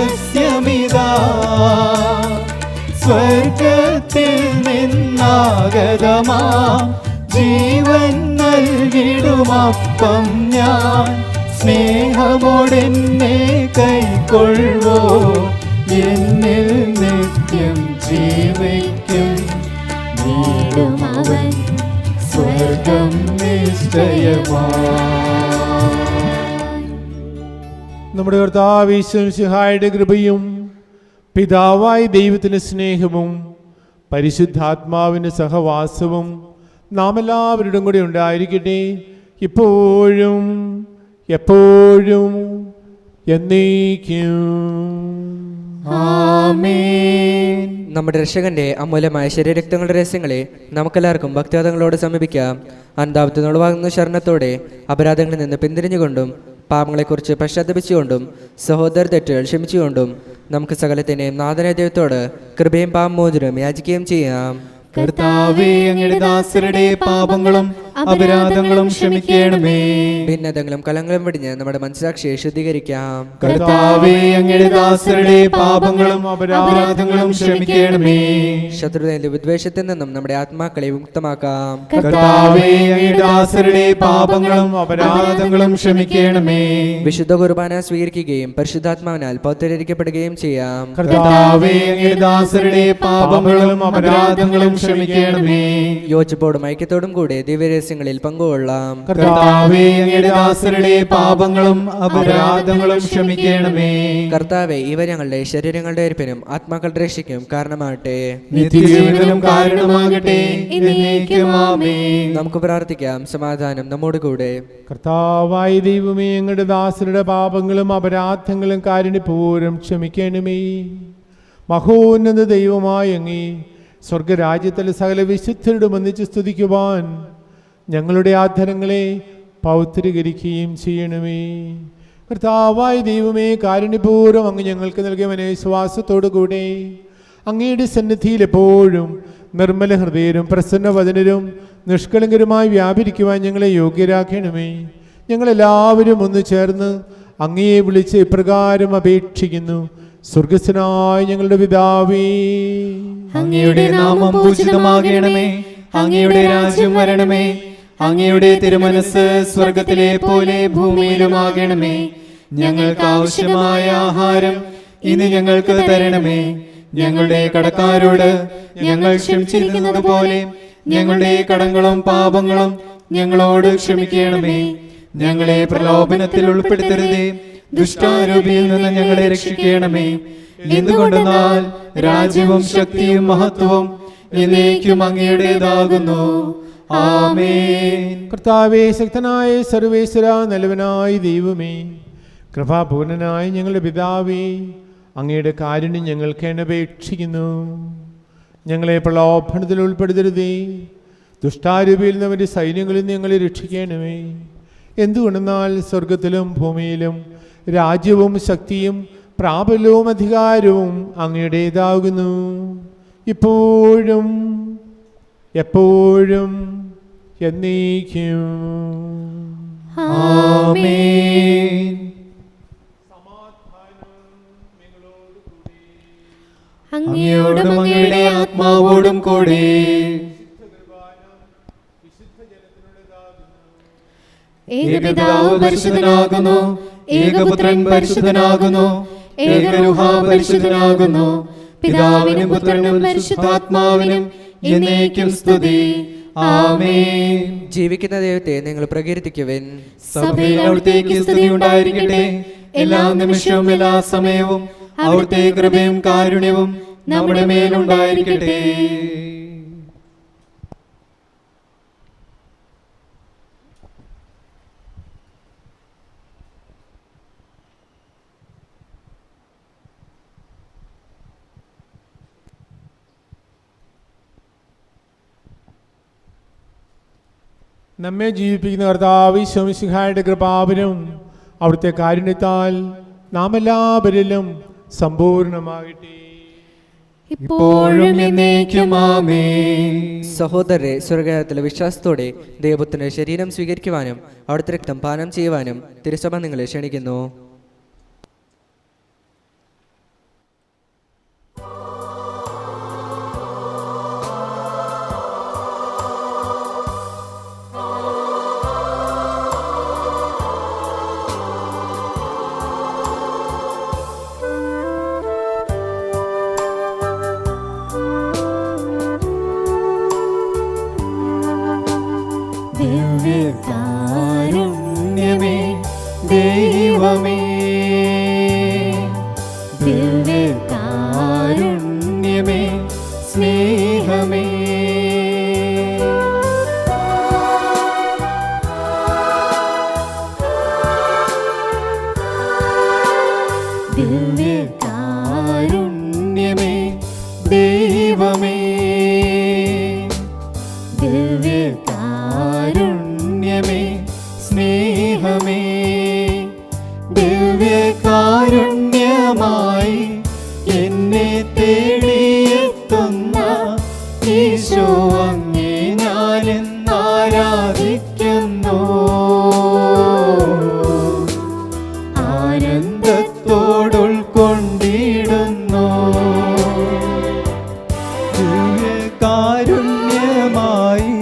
B: സ്വർഗത്തിൽ നിന്നാഗതമാ ജീവൻ നൽകിടുമപ്പം ഞാൻ, സ്നേഹമോടെന്നെ കൈക്കൊള്ളുവോ എന്നിൽ നിത്യം ജീവിക്കും, നേടുമവൻ സ്വർഗം നിശ്ചയമായി.
C: നമ്മുടെ കർത്താവ് യേശു മിശിഹായുടെ കൃപയും പിതാവായ ദൈവത്തിൻ്റെ സ്നേഹവും പരിശുദ്ധാത്മാവിൻ്റെ സഹവാസവും നാം എല്ലാവരുടെയും കൂടെ ഉണ്ടായിരിക്കട്ടെ, ഇപ്പോഴും എപ്പോഴും എന്നേക്കും.
B: ആമേൻ.
D: നമ്മുടെ രക്ഷകന്റെ അമൂല്യമായ ശരീരരക്തങ്ങളുടെ രഹസ്യങ്ങളെ നമുക്കെല്ലാവർക്കും ഭക്തിവാദങ്ങളോട് സമീപിക്കാം. അന്താപത്തിനോടുവാകുന്ന ശരണത്തോടെ അപരാധങ്ങളിൽ നിന്ന് പിന്തിരിഞ്ഞുകൊണ്ടും പാപങ്ങളെക്കുറിച്ച് പശ്ചാത്തപിച്ചുകൊണ്ടും സഹോദര തെറ്റുകൾ ക്ഷമിച്ചുകൊണ്ടും നമുക്ക് സകലത്തിനെയും നാഥനായ ദൈവത്തോട് കൃപയും പാപമോചനവും യാചിക്കുകയും ചെയ്യാം.
B: കർത്താവേ, അങ്ങയുടെ ദാസരുടെ പാപങ്ങളും അപരാധങ്ങളും ക്ഷമിക്കണമേ.
D: ഭിന്നതകളും കലങ്ങളും വെടിഞ്ഞ് നമ്മുടെ മനസ്സാക്ഷിയെ ശുദ്ധീകരിക്കാം.
B: കർത്താവേ, അങ്ങയുടെ ദാസരുടെ പാപങ്ങളും അപരാധങ്ങളും ക്ഷമിക്കണമേ.
D: ശത്രുതയിലും വിദ്വേഷത്തിൽ നിന്നും നമ്മുടെ ആത്മാക്കളെ മുക്തമാക്കാം.
B: കർത്താവേ, അങ്ങയുടെ ദാസരുടെ പാപങ്ങളും അപരാധങ്ങളും ക്ഷമിക്കണമേ.
D: വിശുദ്ധ കുർബാന സ്വീകരിക്കുകയും പരിശുദ്ധാത്മാവിനാൽ പൗത്രീകരിക്കപ്പെടുകയും ചെയ്യാം.
B: കർത്താവേ, അങ്ങയുടെ ദാസരുടെ പാപങ്ങളും അപരാധങ്ങളും ക്ഷമിക്കണമേ.
D: യോജിപ്പോടും ഐക്യത്തോടും കൂടെ ദിവ്യരഹസ്യങ്ങളിൽ പങ്കുകൊള്ളാം.
B: കർത്താവേ, അങ്ങയുടെ ദാസരുടെ പാപങ്ങളും അപരാധങ്ങളും ക്ഷമിക്കണമേ.
D: കർത്താവേ, ഇവ ഞങ്ങളുടെ ശരീരങ്ങളുടെ അരിപ്പിനും ആത്മാക്കളുടെ രക്ഷയ്ക്കും കാരണമാകട്ടെ.
B: നിത്യജീവനും കാരണമാകട്ടെ. എന്നേക്കും ആമേൻ.
D: നമുക്ക് പ്രാർത്ഥിക്കാം. സമാധാനം നമ്മോട് കൂടെ.
C: കർത്താവായ ദൈവമേ, ഞങ്ങളുടെ ദാസരുടെ പാപങ്ങളും അപരാധങ്ങളും കാരുണ്യപൂർവ്വം ക്ഷമിക്കണമേ. മഹോന്നത ദൈവമായ അങ്ങേ സ്വർഗരാജ്യത്തിലെ സകല വിശുദ്ധരുടെ ഒന്നിച്ച് സ്തുതിക്കുവാൻ ഞങ്ങളുടെ ആധരങ്ങളെ പൗത്രീകരിക്കുകയും ചെയ്യണമേ. കർത്താവായ ദൈവമേ, കാരുണ്യപൂർവ്വം അങ്ങ് ഞങ്ങൾക്ക് നൽകിയ മനോവിശ്വാസത്തോടു കൂടെ അങ്ങയുടെ സന്നിധിയിൽ എപ്പോഴും നിർമ്മല ഹൃദയരും പ്രസന്നവദനരും നിഷ്കളങ്കരുമായി വ്യാപരിക്കുവാൻ ഞങ്ങളെ യോഗ്യരാക്കണമേ. ഞങ്ങളെല്ലാവരും ഒന്ന് ചേർന്ന് അങ്ങയെ വിളിച്ച് ഇപ്രകാരം അപേക്ഷിക്കുന്നു. സ്വർഗസ്ഥനായ ഞങ്ങളുടെ പിതാവേ,
B: അങ്ങയുടെ നാമം പൂജിതമാകണമേ. അങ്ങയുടെ രാജ്യം വരണമേ. അങ്ങയുടെ തിരുമനസ് സ്വർഗത്തിലെ പോലെ ഭൂമിയിലുമാകണമേ. ഞങ്ങൾക്ക് ആവശ്യമായ ആഹാരം ഇന്ന് ഞങ്ങൾക്ക് തരണമേ. ഞങ്ങളുടെ കടക്കാരോട് ഞങ്ങൾ ക്ഷമിച്ചിരിക്കുന്നത് പോലെ ഞങ്ങളുടെ കടങ്ങളും പാപങ്ങളും ഞങ്ങളോട് ക്ഷമിക്കണമേ. ഞങ്ങളെ പ്രലോഭനത്തിൽ ഉൾപ്പെടുത്തരുതേ, ദുഷ്ടാരൂപിയിൽ നിന്ന് ഞങ്ങളെ രക്ഷിക്കണമേ. എന്തുകൊണ്ടെന്നാൽ രാജ്യവും ശക്തിയും മഹത്വവും എന്നേക്കും അങ്ങയുടേതാകുന്നു. ആമേൻ.
C: കർത്താവേ, ശക്തനായ സർവേശ്വര, നല്ലവനായ ദൈവമേ, കൃപാപൂർണനായ ഞങ്ങളുടെ പിതാവേ, അങ്ങയുടെ കാരുണ്യം ഞങ്ങൾക്ക് അപേക്ഷിക്കുന്നു. ഞങ്ങളെ പ്രലോഭനത്തിൽ ഉൾപ്പെടുത്തരുതേ, ദുഷ്ടാരൂപിയിൽ നിന്നവൻ്റെ സൈന്യങ്ങളിൽ നിന്ന് ഞങ്ങളെ രക്ഷിക്കണമേ. എന്തുകൊണ്ടെന്നാൽ സ്വർഗത്തിലും ഭൂമിയിലും രാജ്യവും ശക്തിയും പ്രാബല്യവും അധികാരവും അങ്ങയുടേതാകുന്നു, ഇപ്പോഴും എപ്പോഴും എന്നേക്കും.
B: ആമേൻ. അങ്ങയോടും അങ്ങയുടെ ആത്മാവോടും കൂടെ ഏകപിതാവ് പരിശുദ്ധനാകുന്നു, ഏകപുത്രൻ പരിശുദ്ധനാകുന്നു, ഏകരൂഹ പരിശുദ്ധനാകുന്നു. പിതാവിനും പുത്രനും പരിശുദ്ധാത്മാവിനും എന്നേക്കും സ്തുതി. ആമേൻ.
D: ജീവിക്കുന്ന ദൈവത്തെ നിങ്ങൾ പ്രകീർത്തിക്കുവിൻ.
B: സഭയിൽ അവിടുത്തേക്ക് സ്തുതി ഉണ്ടായിരിക്കട്ടെ. എല്ലാ നിമിഷവും എല്ലാ സമയവും അവിടുത്തെ കൃപയും കാരുണ്യവും നമ്മുടെ മേലുണ്ടായിരിക്കട്ടെ.
C: നമ്മെ ജീവിപ്പിക്കുന്ന കർത്താവ് ശംസിഹായുടെ കൃപാവനും അവിടുത്തെ കാരുണ്യത്താൽ നാം എല്ലാവരിലും സമ്പൂർണമാകട്ടെ.
B: ഇപ്പോഴും എന്നേക്കും ആമേൻ.
D: സഹോദരരെ, സ്വർഗത്തിലെ വിശ്വാസത്തോടെ ദൈവപുത്രന്റെ ശരീരം സ്വീകരിക്കുവാനും അവിടുത്തെ രക്തം പാനം ചെയ്യുവാനും തിരുസഭ നിങ്ങളെ ക്ഷണിക്കുന്നു.
B: ദിവ്യകാരുണ്യമേ ദൈവമേ, ദിവ്യകാരുണ്യമേ സ്നേഹമേ, ദിവ്യകാരുണ്യമേ ദൈവമേ, ദിവ്യകാരുണ്യമേ സ്നേഹമേ, ദിവ്യകാരുണ്യമായി എന്നെ തേടിയെത്തുന്ന ഈശോ അങ്ങേ ഞാനെന്ന് ആരാധിക്കുന്നു. ആനന്ദത്തോടുൾക്കൊണ്ടിടുന്നു. ദിവ്യകാരുണ്യമായി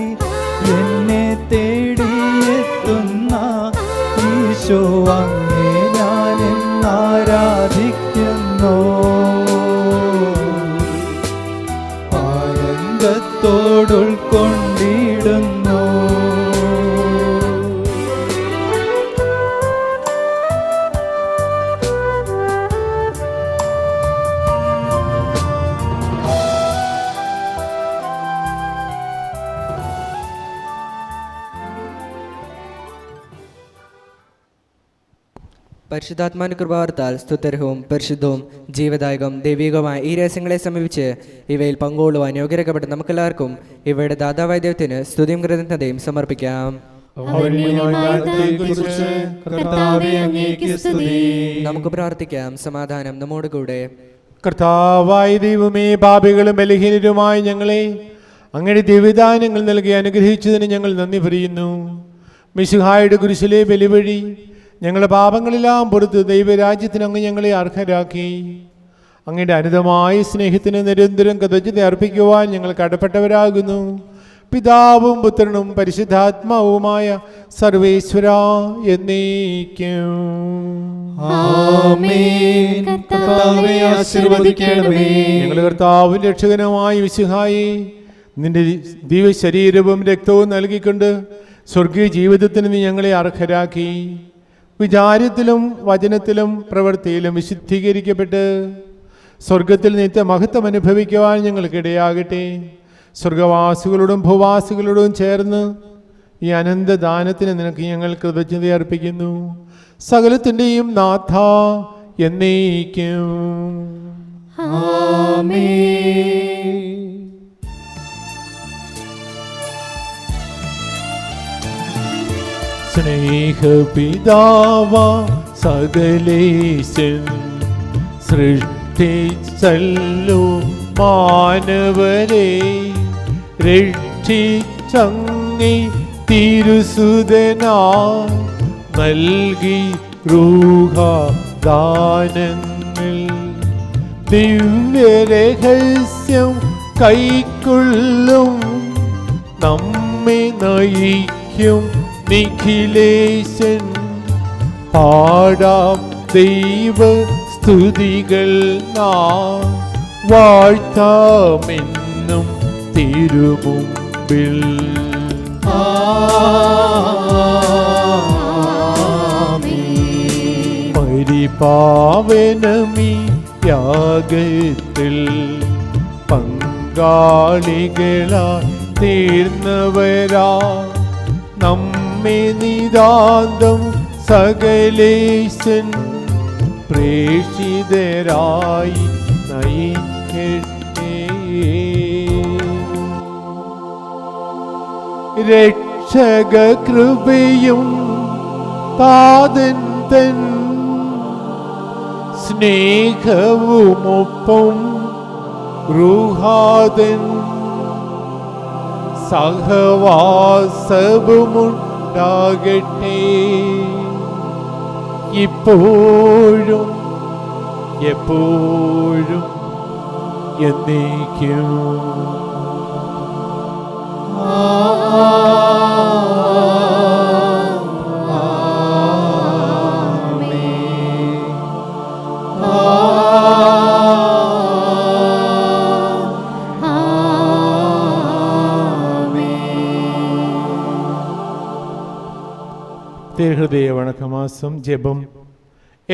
B: എന്നെ തേടിയെത്തുന്ന ഈശോ അങ്ങേ ഞാനെന്ന് ആരാധിക്കുന്നു. ആനന്ദത്തോടുൾക്കൊണ്ടിടുന്നു.
D: പരിശുദ്ധാത്മാവിന്റെ കൃപാവർത്താൽ സ്തുത്യർഹവും പരിശുദ്ധവും ജീവദായകം ദൈവികവുമായ ഈ രഹസ്യങ്ങളെ സമീപിച്ച് ഇവയിൽ പങ്കുകൊള്ളുവാൻ യോഗ്യരാക്കപ്പെട്ട നമുക്കെല്ലാവർക്കും ഇവയുടെ ദാതാവായ ദൈവത്തിന് സ്തുതിയും കൃതജ്ഞതയും സമർപ്പിക്കാം. നമുക്ക് പ്രാർത്ഥിക്കാം. സമാധാനം നമ്മോട് കൂടെ.
C: കർത്താവായ ദൈവമേ, പാപികളും ബലഹീനരുമായ ഞങ്ങളെ അങ്ങയുടെ ദിവ്യദാനങ്ങൾ നൽകി അനുഗ്രഹിച്ചതിന് ഞങ്ങൾ നന്ദി പറയുന്നു. മിശിഹായുടെ കുരിശിലെ ബലി വഴി ഞങ്ങളുടെ പാപങ്ങളെല്ലാം പുറത്ത് ദൈവരാജ്യത്തിന് അങ്ങ് ഞങ്ങളെ അർഹരാക്കി. അങ്ങയുടെ അനന്തമായ സ്നേഹത്തിന് നിരന്തരം കൃതജ്ഞത അർപ്പിക്കുവാൻ ഞങ്ങൾ കടപ്പെട്ടവരാകുന്നു. പിതാവും പുത്രനും പരിശുദ്ധാത്മാവുമായ സർവേശ്വര എന്നേക്കും
B: ആമേൻ. കർത്താവേ ആശീർവദിക്കണമേ.
C: ഞങ്ങളുടെ കർത്താവും രക്ഷകനുമായ മിശിഹായേ, നിന്റെ ദിവ്യശരീരവും രക്തവും നൽകിക്കൊണ്ട് സ്വർഗീയ ജീവിതത്തിന് നീ ഞങ്ങളെ അർഹരാക്കി. വിചാരത്തിലും വചനത്തിലും പ്രവൃത്തിയിലും വിശുദ്ധീകരിക്കപ്പെട്ട് സ്വർഗത്തിൽ നിത്യമഹത്വം അനുഭവിക്കുവാൻ ഞങ്ങൾക്കിടയാകട്ടെ. സ്വർഗവാസികളോടും ഭൂവാസികളോടും ചേർന്ന് ഈ അനന്തദാനത്തിന് നിനക്ക് ഞങ്ങൾ കൃതജ്ഞത അർപ്പിക്കുന്നു. സകലത്തിൻ്റെയും നാഥ എന്നേക്കും
B: ആമേൻ.
C: സ്നേഹപിതാവ സകലേശൻ സൃഷ്ടിച്ചല്ലോ മാനവരെ, രക്ഷിച്ചങ്ങേ തിരുസുതനാ നൽകി രൂഹദാനങ്ങൾ. ദിവ്യരഹസ്യം കൈക്കൊള്ളും നമ്മെ നയിക്കും നിഖിലേശൻ. പാടാം ദൈവ സ്തുതികൾ നാം, വാഴ്ത്താമെന്നും തിരുമുമ്പിൽ. മുമ്പിൽ. പരിപാവനമീ യാഗത്തിൽ പങ്കാളികളായി തീർന്നവരാ നമ്മെ നിതാന്തം സകലേശൻ പ്രേഷിതരായി നയിക്കട്ടെ. രക്ഷക കൃപയും താതൻ തൻ സ്നേഹവുമൊപ്പം റൂഹാദൻ സഹവാസവുമുണ്ടാകട്ടെ ഇപ്പോഴും എപ്പോഴും എന്നേക്കും. തിരുഹൃദയ വണക്കമാസം ജപം.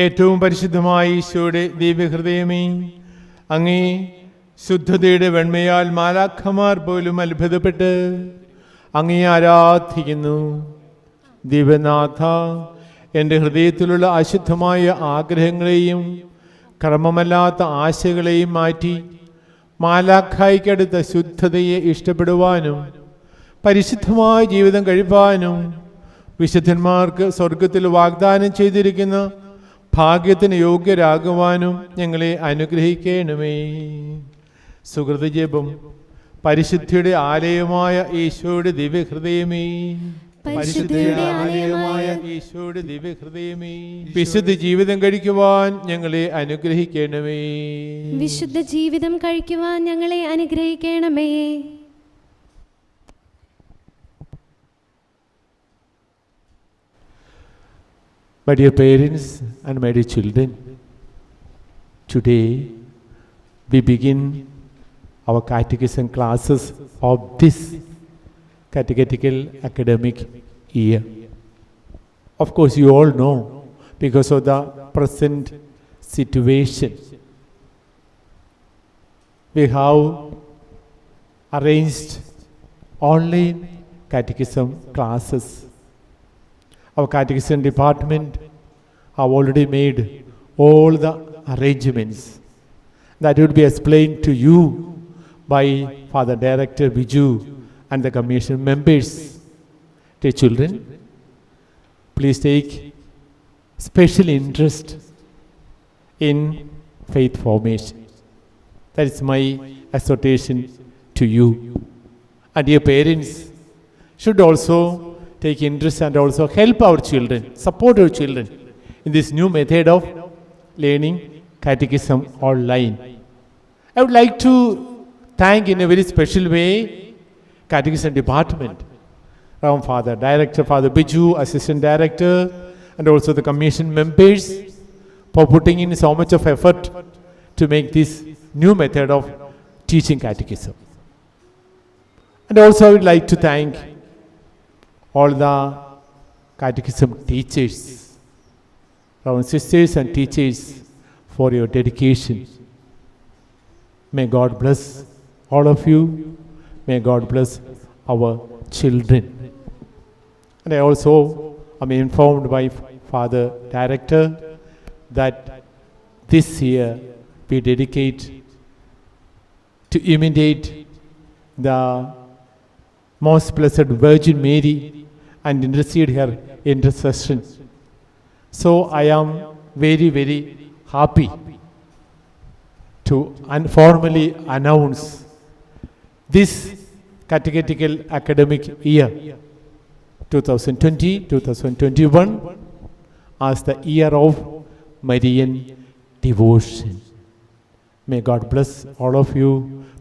C: ഏറ്റവും പരിശുദ്ധമായ ഈശോയുടെ ദിവ്യഹൃദയമേ, അങ്ങേ ശുദ്ധതയുടെ വെണ്മയാൽ മാലാഖമാർ പോലും അത്ഭുതപ്പെട്ട് അങ്ങേ ആരാധിക്കുന്നു. ദിവനാഥ, എൻ്റെ ഹൃദയത്തിലുള്ള അശുദ്ധമായ ആഗ്രഹങ്ങളെയും ക്രമമല്ലാത്ത ആശകളെയും മാറ്റി മാലാഖായ്ക്കടുത്ത ശുദ്ധതയെ ഇഷ്ടപ്പെടുവാനും പരിശുദ്ധമായ ജീവിതം കഴിപ്പാനും വിശുദ്ധന്മാർക്ക് സ്വർഗത്തിൽ വാഗ്ദാനം ചെയ്തിരിക്കുന്ന ഭാഗ്യത്തിന് യോഗ്യരാകുവാനും ഞങ്ങളെ അനുഗ്രഹിക്കണമേ. സുഹൃത ജപം. പരിശുദ്ധിയുടെ ആലയമായ ഈശോയുടെ ദിവ്യഹൃദയമേ, പരിശുദ്ധിയുടെ ആലയമായ ഈശോയുടെ ദിവ്യഹൃദയമേ, വിശുദ്ധ ജീവിതം കഴിക്കുവാൻ ഞങ്ങളെ അനുഗ്രഹിക്കണമേ.
F: വിശുദ്ധ ജീവിതം കഴിക്കുവാൻ ഞങ്ങളെ അനുഗ്രഹിക്കണമേ.
C: My dear parents and my dear children, today we begin our catechism classes of this catechetical academic year. Of course, you all know, because of the present situation, we have arranged online catechism classes. Our catechism department have already made all the arrangements that would be explained to you by Father Director Viju and the commission members. Dear children, please take special interest in faith formation. That is my exhortation to you. And dear parents should also take interest and also help our children, support our children in this new method of learning catechism online. I would like to thank in a very special way catechism department, from Father Director, Father Biju, Assistant Director, and also the commission members for putting in so much of effort to make this new method of teaching catechism. And also I would like to thank all the catechism teachers, our sisters and teachers, for your dedication. May God bless all of you. May God bless our children. And I also am informed by Father Director that this year we dedicate to imitate the Most Blessed Virgin Mary and intercede her intercession. So I am very, very happy to formally announce this catechetical academic year 2020-2021 as the year of Marian devotion. May God bless all of you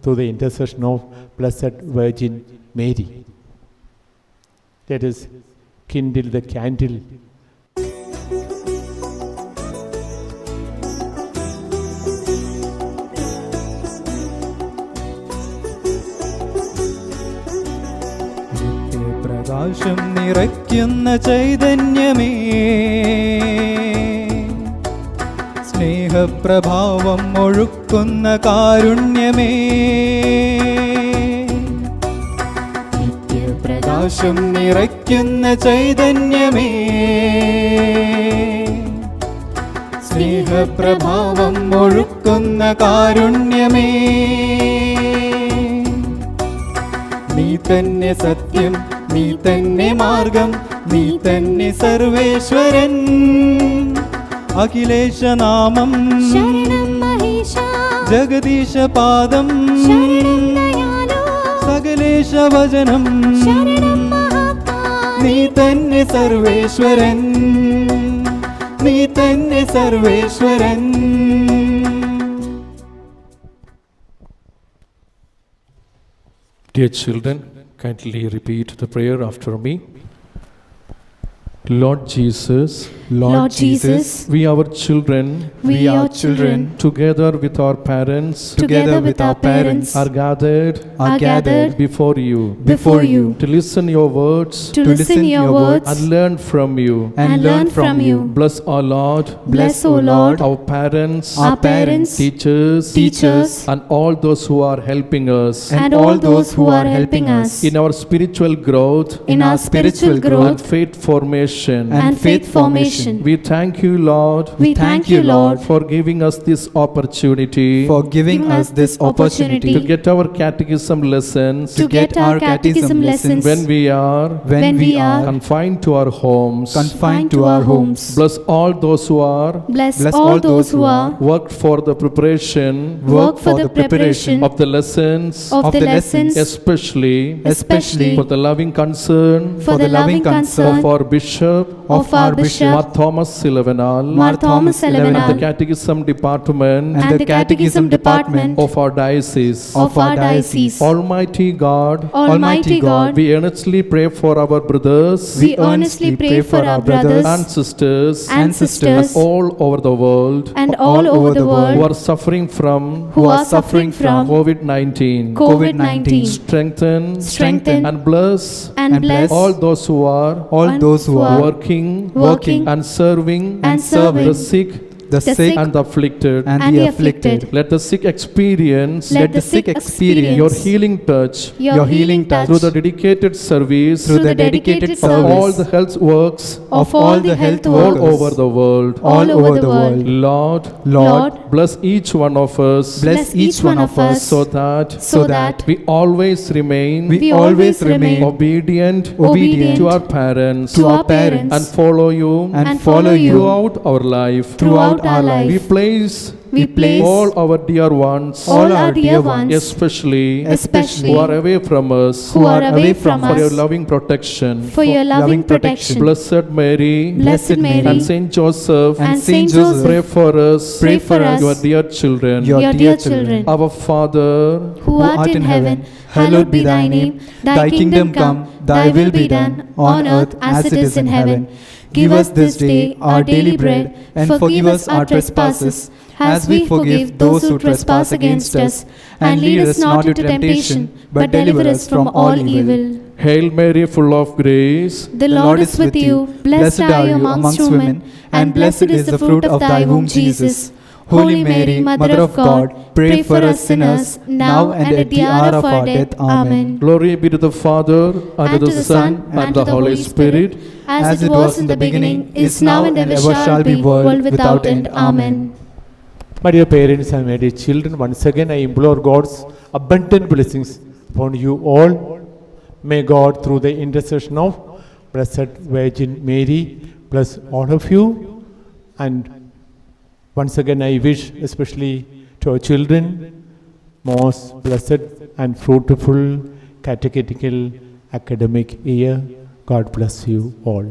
C: through the intercession of Blessed Virgin Mary. Let us kindle the candle.
B: പ്രകാശം നിറയ്ക്കുന്ന ചൈതന്യമേ, സ്നേഹപ്രഭാവം ഒഴുക്കുന്ന കാരുണ്യമേ, നിത്യപ്രകാശം നിറയ്ക്കുന്ന ചൈതന്യമേ, സ്നേഹപ്രഭാവം ഒഴുക്കുന്ന കാരുണ്യമേ, നീ തന്നെ സത്യം, നീ തന്നെ മാർഗം, നീ തന്നെ സർവേശ്വരൻ. അഖിലേശനാമം
F: ശരണം മഹേശ,
B: ജഗദീശ പാദം
F: ശരണം ദയാലു,
B: സകലേശ വചനം,
F: ശരണം മഹാത്മാ,
B: നീ തന്നെ സർവേശ്വരൻ, നീ തന്നെ സർവേശ്വരൻ.
G: Dear children, kindly repeat the prayer after me. Lord Jesus,
F: Lord Jesus,
G: we our children,
F: we your children,
G: together with our parents,
F: together with our parents,
G: are gathered
F: are gathered
G: before you
F: before you
G: to listen your words
F: to listen your words
G: and learn from you.
F: and learn from you.
G: Bless our Lord,
F: Bless, O Lord,
G: our parents,
F: our parents,
G: teachers, and all those who are helping us
F: and all those who are helping us
G: in our spiritual growth
F: in our spiritual
G: and
F: growth
G: faith formation.
F: and faith formation.
G: We thank you, Lord,
F: We thank you, Lord,
G: for giving us this opportunity
B: For giving us this opportunity
G: to get our catechism lessons
F: to get our catechism lessons
G: when we are
F: when we are
G: confined to our homes.
B: confined to our homes.
G: Bless all those who are
F: Bless
B: Bless
F: all those who are
G: worked for the preparation
F: work for the preparation
G: of the lessons,
F: of the lessons,
G: especially for the loving concern
F: for the loving concern
G: of our Bishop,
F: of our Bishop,
G: Mar Thomas Silavanal,
F: Mar Thomas
G: and the
F: Elevenal,
G: Catechism Department
F: and the Catechism Department
G: of our diocese.
F: of our diocese.
G: Almighty God,
F: Almighty God,
G: we earnestly pray for our brothers
F: we earnestly pray for our brothers
G: and sisters
F: and sisters
G: all over the world
F: and all over the
G: who
F: world
G: are suffering from
F: who are suffering from
G: COVID-19.
F: COVID-19.
G: Strengthen and bless
F: And bless
G: all those who are
B: All those who are
G: working and serving
F: and serving
G: the sick
B: the
F: the
B: sick
G: and the afflicted.
B: and
F: and
B: the
F: the
B: afflicted.
G: Let the sick experience
F: Let the sick experience
G: your healing touch
F: your healing touch
G: through the dedicated service
F: through the dedicated
G: of all
F: service
G: the health works
F: of all the health
G: all
F: workers
G: over the world.
F: all over the world.
G: Lord,
F: Lord,
G: bless each one of us
F: bless each one of us
G: so that
F: so that
G: we always remain
F: we always remain
G: obedient
F: obedient
G: to our parents
F: to our parents
G: and follow you
B: and
F: follow you
G: throughout our life.
F: throughout our
G: We
F: life.
G: place
F: We place
G: all our dear ones,
F: all our dear ones,
G: especially
F: especially
G: who are away from us,
F: who are away from
G: for your
F: us,
G: loving protection.
F: for your loving protection.
G: Blessed Mary,
F: Blessed Mary,
G: and Saint Joseph,
F: and Saint Joseph,
G: pray for us,
F: pray for us,
G: your dear children.
B: Your
F: your
B: dear
F: dear children.
G: Our Father,
F: Who art in heaven, hallowed be thy name. Thy kingdom come, thy will be done, on earth as it is in heaven. Give us this day our daily bread, and forgive us our trespasses, as we forgive those who trespass against us. And lead us not into temptation, but deliver us from all evil.
G: Hail Mary, full of grace,
F: The Lord is with you. Blessed are you amongst women, and blessed is the fruit of thy womb, Jesus. Holy Mary, Mother of God, pray for us sinners, now and at the hour of our death. Amen.
G: glory be to the Father, and to the Son, and to the Holy Spirit.
F: As it was in the beginning, is now, and ever shall be, world without end. Amen.
C: My dear parents and my dear children, once again I implore God's abundant blessings upon you all. May God, through the intercession of Blessed Virgin Mary, bless all of you. And once again I wish, especially to our children, most blessed and fruitful catechetical academic year. God bless you all.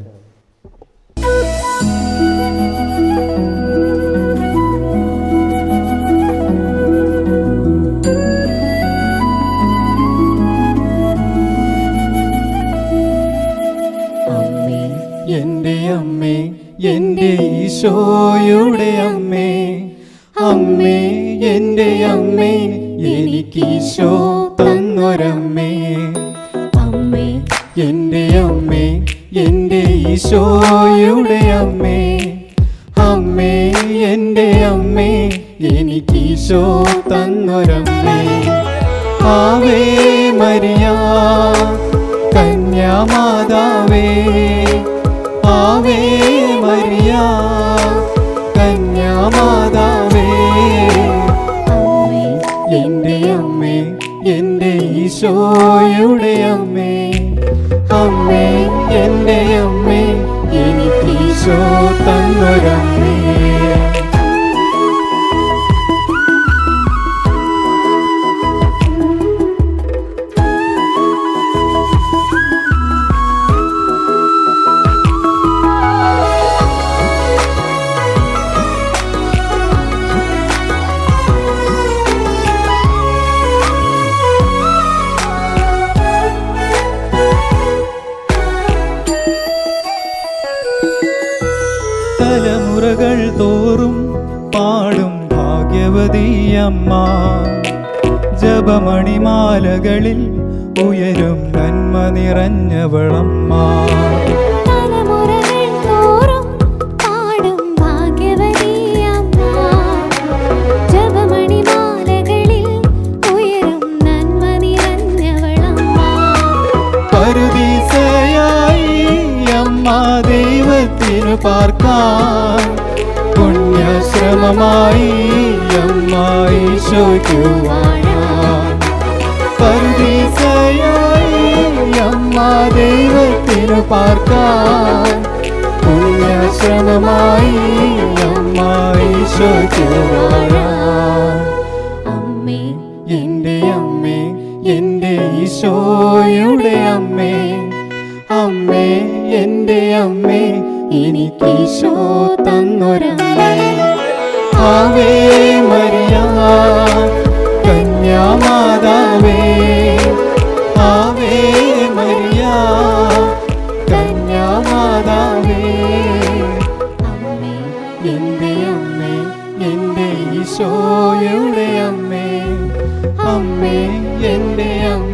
B: എൻ്റെ അമ്മേ, എൻ്റെ ഈശോയുടെ അമ്മേ, അമ്മേ, എൻ്റെ അമ്മേ, എനിക്ക് ഈശോ തന്നൊരമ്മേ,
F: അമ്മേ,
B: എൻ്റെ അമ്മേ, എനിക്കീശോയുടെ അമ്മേ, അമ്മേ എൻ്റെ അമ്മേ, എനിക്കീശോ തന്നൊരമ്മേ. ആവേ മരിയ കന്യാമാതാവേ, ആവേ മരിയ കന്യാമാതാവേ.
F: അമ്മേ
B: എൻ്റെ അമ്മേ, എൻ്റെ ഈശോയുടെ അമ്മേ, അമ്മേ എൻ്റെ അമ്മേ, എനിക്കീശോ തന്നൊരമ്മേ. തലമുറകൾ തോറും പാടും ഭാഗ്യവതിയമ്മ, ജപമണിമാലകളിൽ ഉയരും നന്മ നിറഞ്ഞവളമ്മ.
F: തലമുറകൾ തോറും പാടും ഭാഗ്യവതിയമ്മ, ജപമണിമാലകളിൽ ഉയരും നന്മ നിറഞ്ഞവളമ്മ.
B: പറുദീസയായി അമ്മ ദൈവത്തിനു പാർക്കാൻ, പുണ്യശ്രമമായി അമ്മ ഈശോയ്ക്കു വാഴാൻ. പറുദീസയായി അമ്മ ദൈവത്തിനു പാർക്കാൻ, പുണ്യശ്രമമായി അമ്മ ഈശോയ്ക്കു വാഴാൻ.
F: അമ്മേ
B: എൻ്റെ അമ്മേ, എൻ്റെ ഈശോയുടെ അമ്മേ, അമ്മേ എൻ്റെ അമ്മേ, എനിക്കീശോ തന്നൊരമ്മേ. ആവേ മരിയ കന്യാമാതാവേ, ആവേ മരിയ കന്യാമാതാവേ.
F: അമ്മേ
B: എൻ്റെ അമ്മേ, എൻ്റെ ഈശോയുടെ അമ്മേ, അമ്മേ എൻ്റെ അമ്മേ,